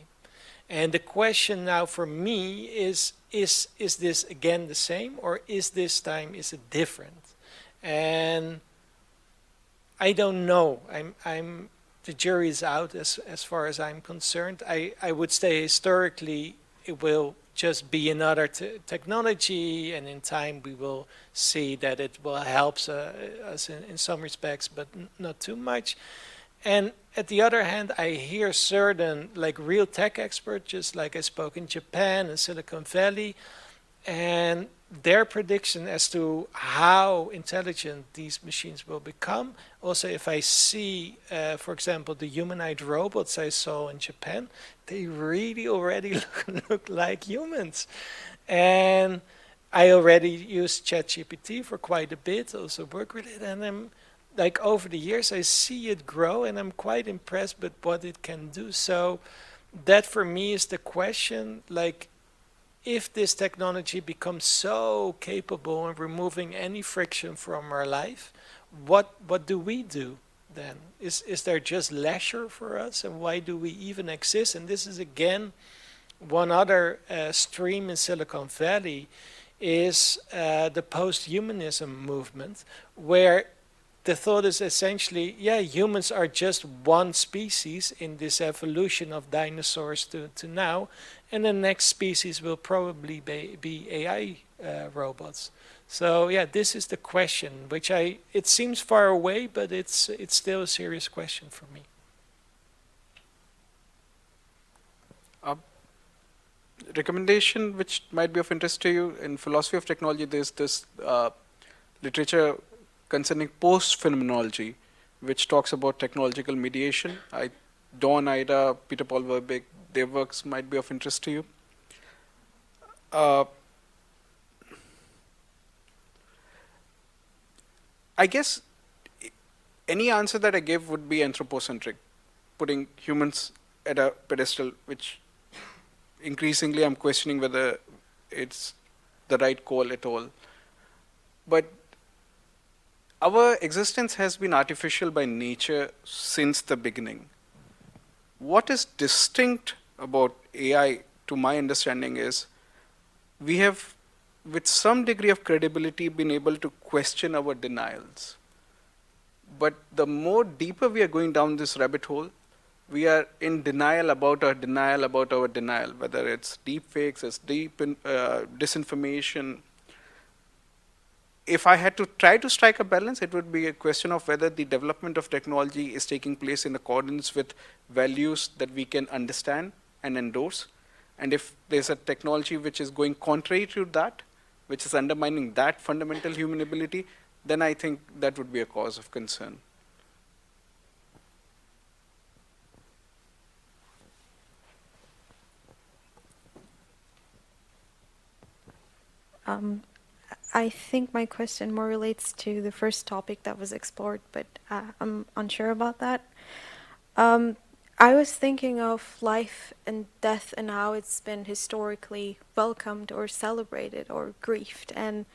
Speaker 10: And the question now for me is this again the same, or is it different? And I don't know. The jury is out as far as I'm concerned. I would say historically it will just be another technology, and in time we will see that it will help us in some respects, but not too much. And at the other hand, I hear certain like real tech experts, just like I spoke in Japan and Silicon Valley, and their prediction as to how intelligent these machines will become. Also, if I see, for example, the humanoid robots I saw in Japan, they really already look like humans. And I already use ChatGPT for quite a bit, also work with it, and I'm like over the years I see it grow, and I'm quite impressed with what it can do. So that for me is the question, like, if this technology becomes so capable of removing any friction from our life, what do we do then? Is there just leisure for us, and why do we even exist? And this is again one other stream in Silicon Valley is the post-humanism movement, where the thought is essentially, yeah, humans are just one species in this evolution of dinosaurs to now, and the next species will probably be AI robots. So yeah, this is the question, which it seems far away, but it's still a serious question for me.
Speaker 14: Recommendation which might be of interest to you, in philosophy of technology, there's this literature concerning post-phenomenology, which talks about technological mediation. Dawn, Ida, Peter Paul Verbeek, their works might be of interest to you. I guess any answer that I give would be anthropocentric, putting humans at a pedestal, which increasingly I'm questioning whether it's the right call at all. But our existence has been artificial by nature since the beginning. What is distinct about AI, to my understanding, is we have, with some degree of credibility, been able to question our denials. But the more deeper we are going down this rabbit hole, we are in denial about our denial about our denial, whether it's deepfakes, it's disinformation. If I had to try to strike a balance, it would be a question of whether the development of technology is taking place in accordance with values that we can understand and endorse. And if there's a technology which is going contrary to that, which is undermining that fundamental human ability, then I think that would be a cause of concern.
Speaker 16: I think my question more relates to the first topic that was explored, but I'm unsure about that. I was thinking of life and death and how it's been historically welcomed or celebrated or grieved. And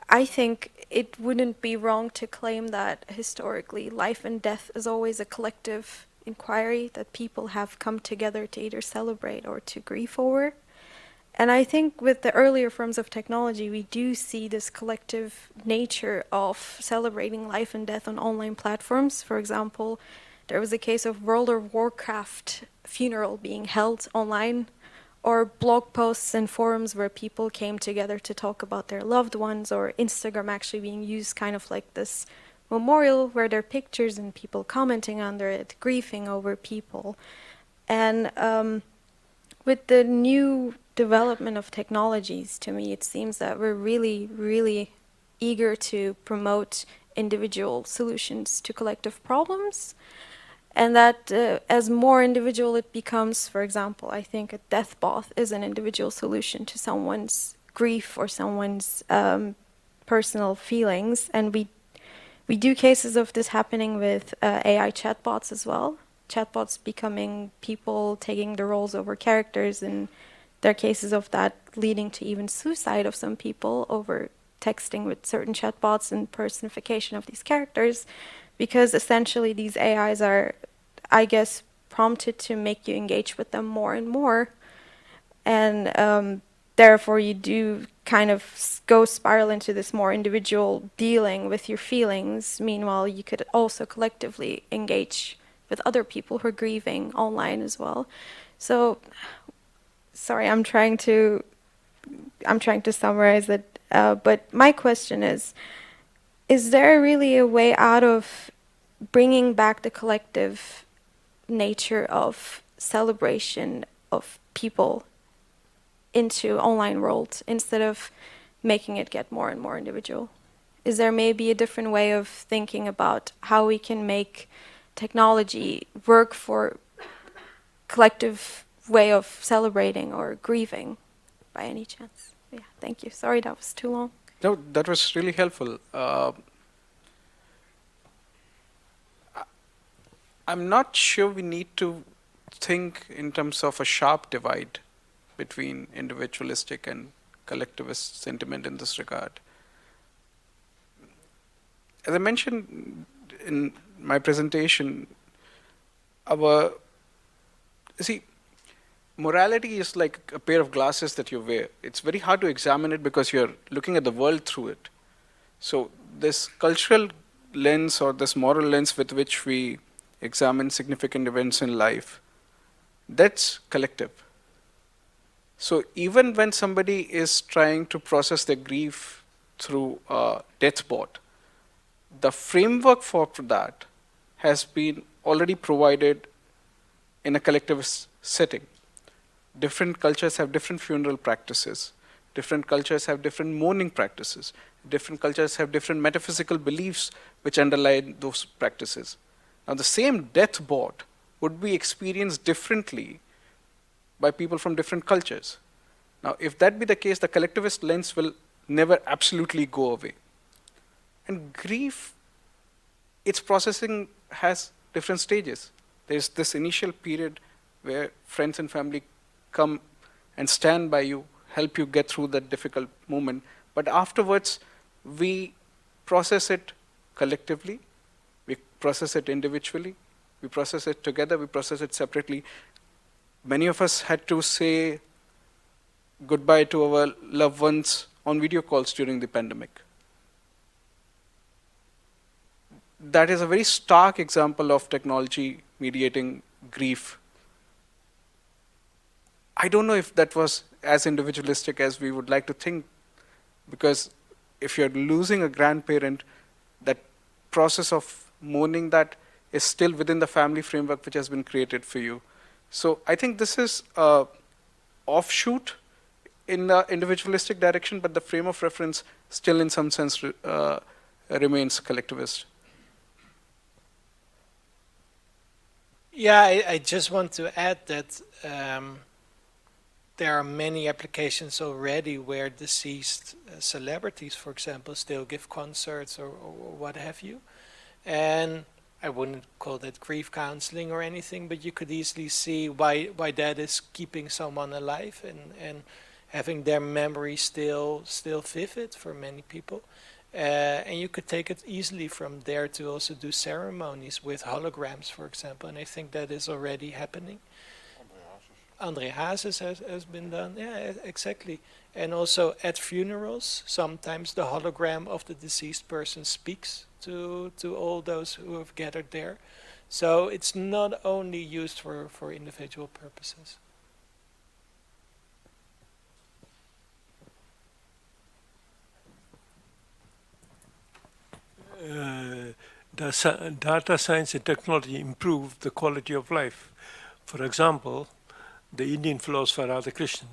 Speaker 16: I think it wouldn't be wrong to claim that historically life and death is always a collective inquiry that people have come together to either celebrate or to grieve over. And I think with the earlier forms of technology, we do see this collective nature of celebrating life and death on online platforms. For example, there was a case of World of Warcraft funeral being held online, or blog posts and forums where people came together to talk about their loved ones, or Instagram actually being used kind of like this memorial where there are pictures and people commenting under it, grieving over people. And with the new development of technologies, to me, it seems that we're really, really eager to promote individual solutions to collective problems. And that as more individual it becomes, for example, I think a death bot is an individual solution to someone's grief or someone's personal feelings. And we do cases of this happening with AI chatbots as well. Chatbots becoming people taking the roles over characters, and there are cases of that leading to even suicide of some people over texting with certain chatbots and personification of these characters, because essentially these AIs are, I guess, prompted to make you engage with them more and more. And therefore you do kind of go spiral into this more individual dealing with your feelings. Meanwhile, you could also collectively engage with other people who are grieving online as well. So, sorry, I'm trying to summarize it. But my question is there really a way out of bringing back the collective nature of celebration of people into online world instead of making it get more and more individual? Is there maybe a different way of thinking about how we can make technology work for collective way of celebrating or grieving by any chance? Yeah, thank you. Sorry that was too long.
Speaker 14: No, that was really helpful. I'm not sure we need to think in terms of a sharp divide between individualistic and collectivist sentiment in this regard. As I mentioned in my presentation, morality is like a pair of glasses that you wear. It's very hard to examine it because you're looking at the world through it. So this cultural lens or this moral lens with which we examine significant events in life, that's collective. So even when somebody is trying to process their grief through a death bot, the framework for that has been already provided in a collectivist setting. Different cultures have different funeral practices. Different cultures have different mourning practices. Different cultures have different metaphysical beliefs which underlie those practices. Now, the same death bot would be experienced differently by people from different cultures. Now, if that be the case, the collectivist lens will never absolutely go away. And grief, its processing has different stages. There's this initial period where friends and family come and stand by you, help you get through that difficult moment. But afterwards, we process it collectively, we process it individually, we process it together, we process it separately. Many of us had to say goodbye to our loved ones on video calls during the pandemic. That is a very stark example of technology mediating grief. I don't know if that was as individualistic as we would like to think, because if you're losing a grandparent, that process of mourning that is still within the family framework which has been created for you. So I think this is an offshoot in the individualistic direction, but the frame of reference still in some sense remains collectivist.
Speaker 10: Yeah, I just want to add that there are many applications already where deceased celebrities, for example, still give concerts or what have you. And I wouldn't call that grief counseling or anything, but you could easily see why that is keeping someone alive and having their memory still vivid for many people. And you could take it easily from there to also do ceremonies with holograms, for example, and I think that is already happening. André Hazes has been done, yeah, exactly. And also at funerals, sometimes the hologram of the deceased person speaks to all those who have gathered there. So it's not only used for individual purposes.
Speaker 17: Does data science and technology improve the quality of life? For example, the Indian philosopher Radha Krishnan,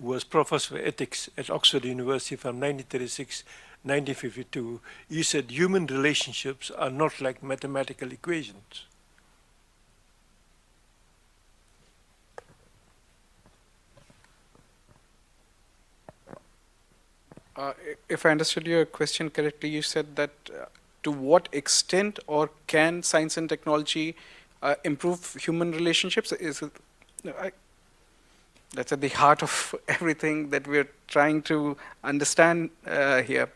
Speaker 17: who was professor of ethics at Oxford University from 1936 1952, he said human relationships are not like mathematical equations.
Speaker 14: If I understood your question correctly, you said that to what extent or can science and technology improve human relationships? That's at the heart of everything that we're trying to understand here.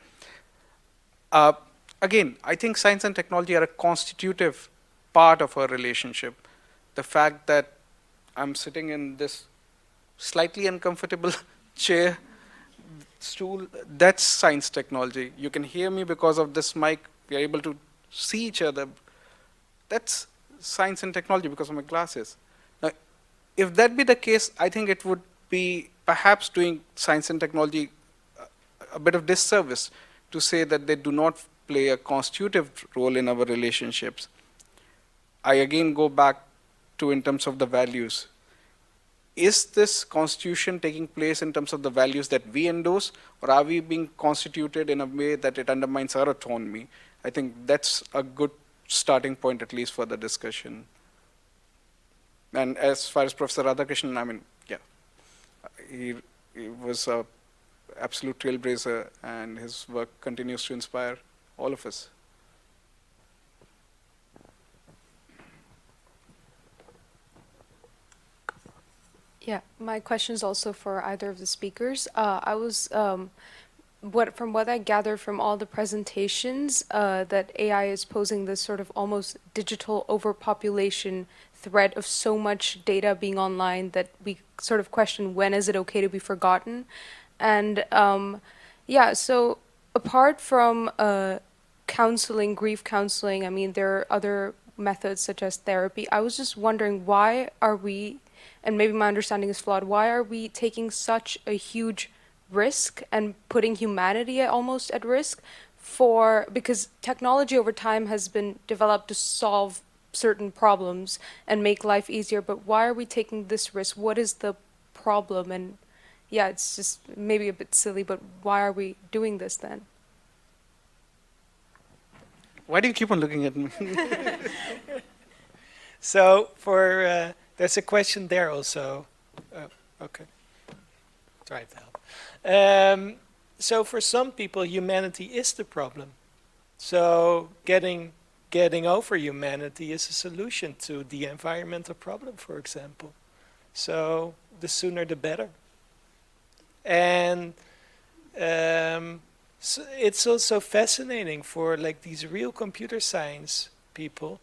Speaker 14: Again, I think science and technology are a constitutive part of our relationship. the fact that I'm sitting in this slightly uncomfortable chair, stool, that's science technology. You can hear me because of this mic. We are able to see each other. That's science and technology because of my glasses. Now, if that be the case, I think it would be perhaps doing science and technology a bit of disservice to say that they do not play a constitutive role in our relationships. I again go back to in terms of the values. Is this constitution taking place in terms of the values that we endorse, or are we being constituted in a way that it undermines our autonomy? I think that's a good starting point, at least for the discussion. And as far as Professor Radhakrishnan, I mean, yeah, he was a absolute trailblazer, and his work continues to inspire all of us.
Speaker 5: Yeah, my question is also for either of the speakers. I was, from what I gathered from all the presentations, that AI is posing this sort of almost digital overpopulation threat of so much data being online that we sort of question when is it okay to be forgotten. And yeah, so apart from counseling, grief counseling, I mean, there are other methods such as therapy. I was just wondering, why are we, and maybe my understanding is flawed, why are we taking such a huge risk and putting humanity almost at risk because technology over time has been developed to solve certain problems and make life easier, but why are we taking this risk? What is the problem? And yeah, it's just maybe a bit silly, but why are we doing this then?
Speaker 14: Why do you keep on looking at me?
Speaker 10: So there's a question there also. Okay, try to help. So for some people, humanity is the problem. So getting over humanity is a solution to the environmental problem, for example. So the sooner the better. And so it's also fascinating for like these real computer science people.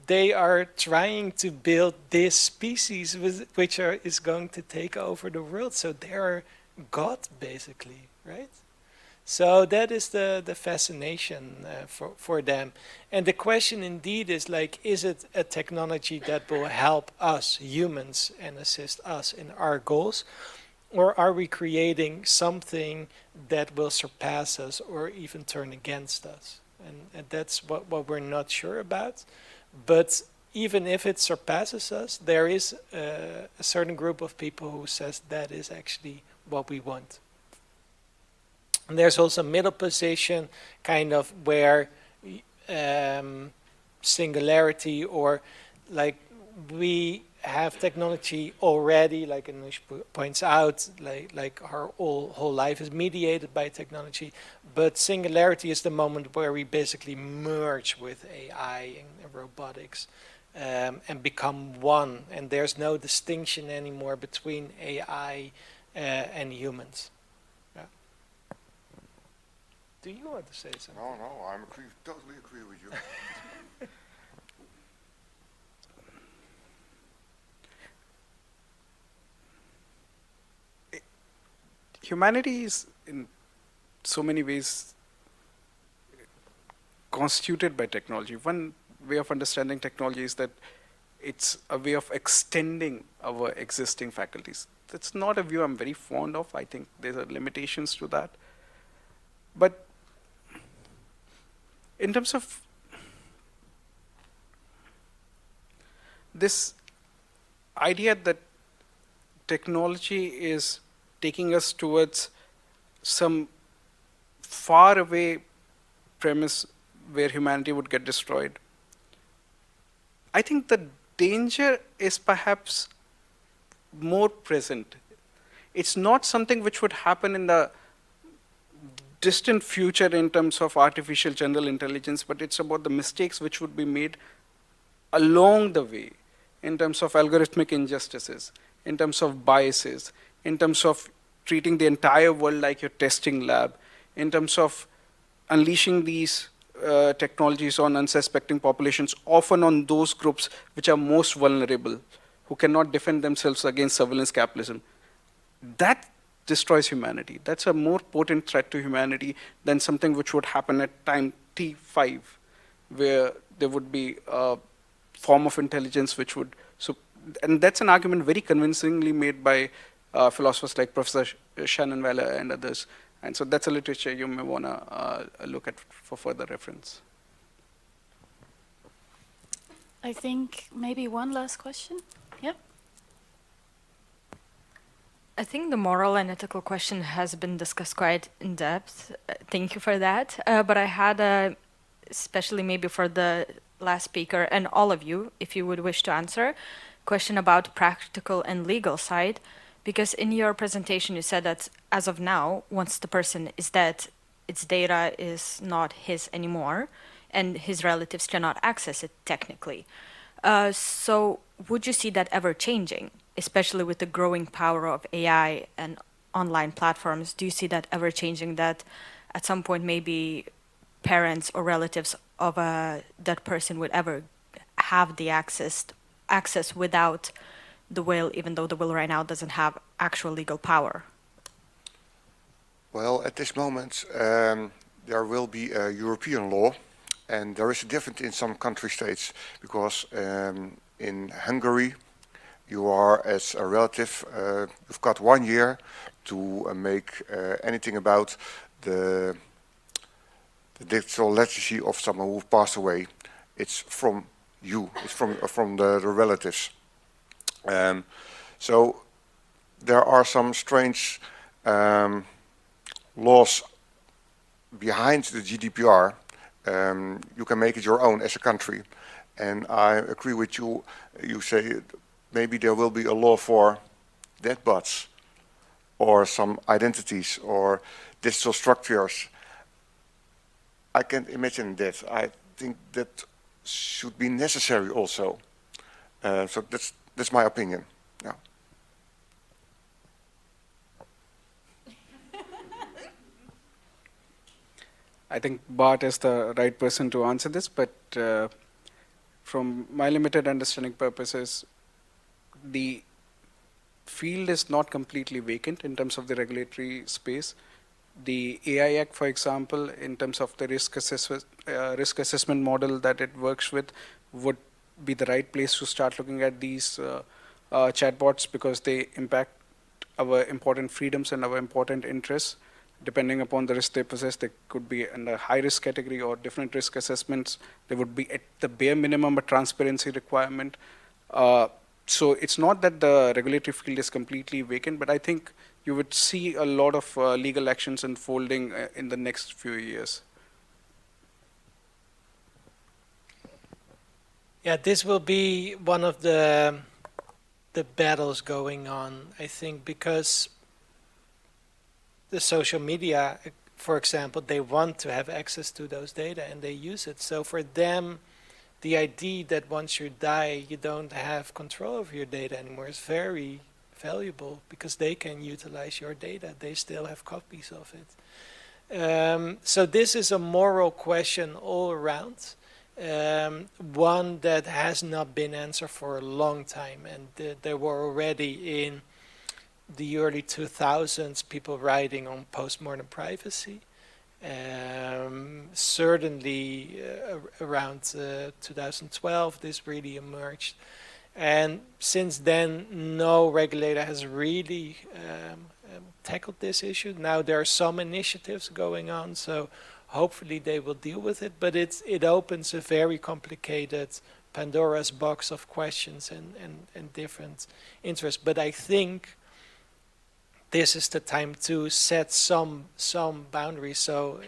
Speaker 10: They are trying to build this species which is going to take over the world. So they are God, basically, right? So that is the fascination for them. And the question indeed is like, is it a technology that will help us humans and assist us in our goals? Or are we creating something that will surpass us or even turn against us? And that's what we're not sure about. But even if it surpasses us, there is a certain group of people who says that is actually what we want. And there's also a middle position, kind of where singularity, or like we have technology already, like Anuj points out, like our whole life is mediated by technology, but singularity is the moment where we basically merge with AI and robotics and become one, and there's no distinction anymore between AI and humans. Yeah. Do you want to say something?
Speaker 18: No, I totally agree with you.
Speaker 14: Humanity is in so many ways constituted by technology. One way of understanding technology is that it's a way of extending our existing faculties. That's not a view I'm very fond of. I think there are limitations to that. But in terms of this idea that technology is taking us towards some far away premise where humanity would get destroyed, I think the danger is perhaps more present. It's not something which would happen in the distant future in terms of artificial general intelligence, but it's about the mistakes which would be made along the way in terms of algorithmic injustices, in terms of biases, in terms of treating the entire world like your testing lab, in terms of unleashing these technologies on unsuspecting populations, often on those groups which are most vulnerable, who cannot defend themselves against surveillance capitalism. That destroys humanity. That's a more potent threat to humanity than something which would happen at time T5, where there would be a form of intelligence which would, and that's an argument very convincingly made by philosophers like Professor Shannon Weller and others. And so that's a literature you may want to look at for further reference.
Speaker 19: I think maybe one last question. Yeah.
Speaker 12: I think the moral and ethical question has been discussed quite in depth. Thank you for that. But I had especially maybe for the last speaker and all of you, if you would wish to answer, question about practical and legal side. Because in your presentation, you said that as of now, once the person is dead, its data is not his anymore, and his relatives cannot access it technically. So would you see that ever changing, especially with the growing power of AI and online platforms? Do you see that ever changing, that at some point maybe parents or relatives of that person would ever have the access without the will, even though the will right now doesn't have actual legal power?
Speaker 18: Well, at this moment, there will be a European law, and there is a difference in some country states, because in Hungary, you are, as a relative, you've got 1 year to make anything about the digital legacy of someone who passed away. It's from you, it's from the relatives. So there are some strange laws behind the GDPR. You can make it your own as a country. And I agree with you. You say maybe there will be a law for deadbots or some identities or digital structures. I can't imagine that. I think that should be necessary also. So that's my opinion. Yeah.
Speaker 14: I think Bart is the right person to answer this, but from my limited understanding purposes, the field is not completely vacant in terms of the regulatory space. The AI Act, for example, in terms of the risk assessment model that it works with, would be the right place to start looking at these chatbots, because they impact our important freedoms and our important interests. Depending upon the risk they possess, they could be in a high risk category or different risk assessments. There would be at the bare minimum a transparency requirement. So it's not that the regulatory field is completely vacant, but I think you would see a lot of legal actions unfolding in the next few years.
Speaker 10: Yeah, this will be one of the battles going on, I think, because the social media, for example, they want to have access to those data and they use it. So for them, the idea that once you die, you don't have control over your data anymore is very valuable, because they can utilize your data. They still have copies of it. So this is a moral question all around. One that has not been answered for a long time, and there were already in the early 2000s people writing on postmortem privacy. Certainly around 2012 this really emerged, and since then no regulator has really tackled this issue. Now there are some initiatives going on, so hopefully they will deal with it, but it opens a very complicated Pandora's box of questions and different interests. But I think this is the time to set some boundaries. So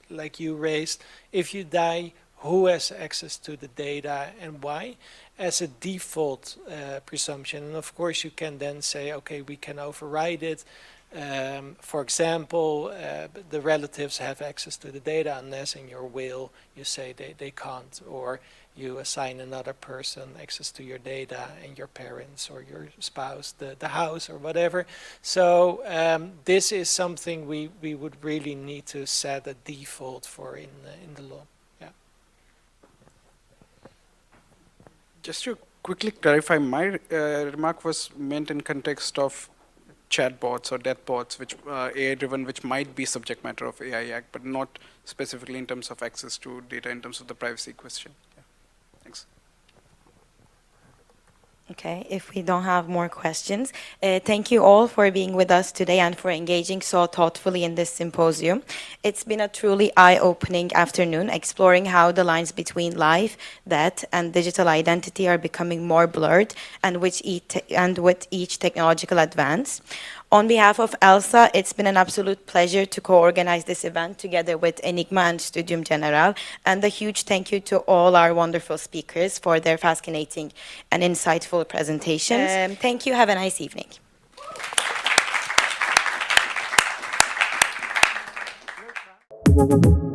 Speaker 10: like you raised, if you die, who has access to the data and why, as a default presumption. And of course you can then say, okay, we can override it. For example, the relatives have access to the data unless in your will you say they can't, or you assign another person access to your data, and your parents or your spouse the house or whatever. So this is something we would really need to set a default for in the law. Yeah.
Speaker 14: Just to quickly clarify, my remark was meant in context of chatbots or deathbots, which AI-driven, which might be subject matter of AI Act, but not specifically in terms of access to data, in terms of the privacy question. Yeah. Thanks.
Speaker 11: Okay, if we don't have more questions, thank you all for being with us today and for engaging so thoughtfully in this symposium. It's been a truly eye-opening afternoon, exploring how the lines between life, death, and digital identity are becoming more blurred, and with each technological advance. On behalf of ELSA, it's been an absolute pleasure to co-organize this event together with Enigma and Studium General, and a huge thank you to all our wonderful speakers for their fascinating and insightful presentations. Thank you. Have a nice evening.
Speaker 20: Thank you.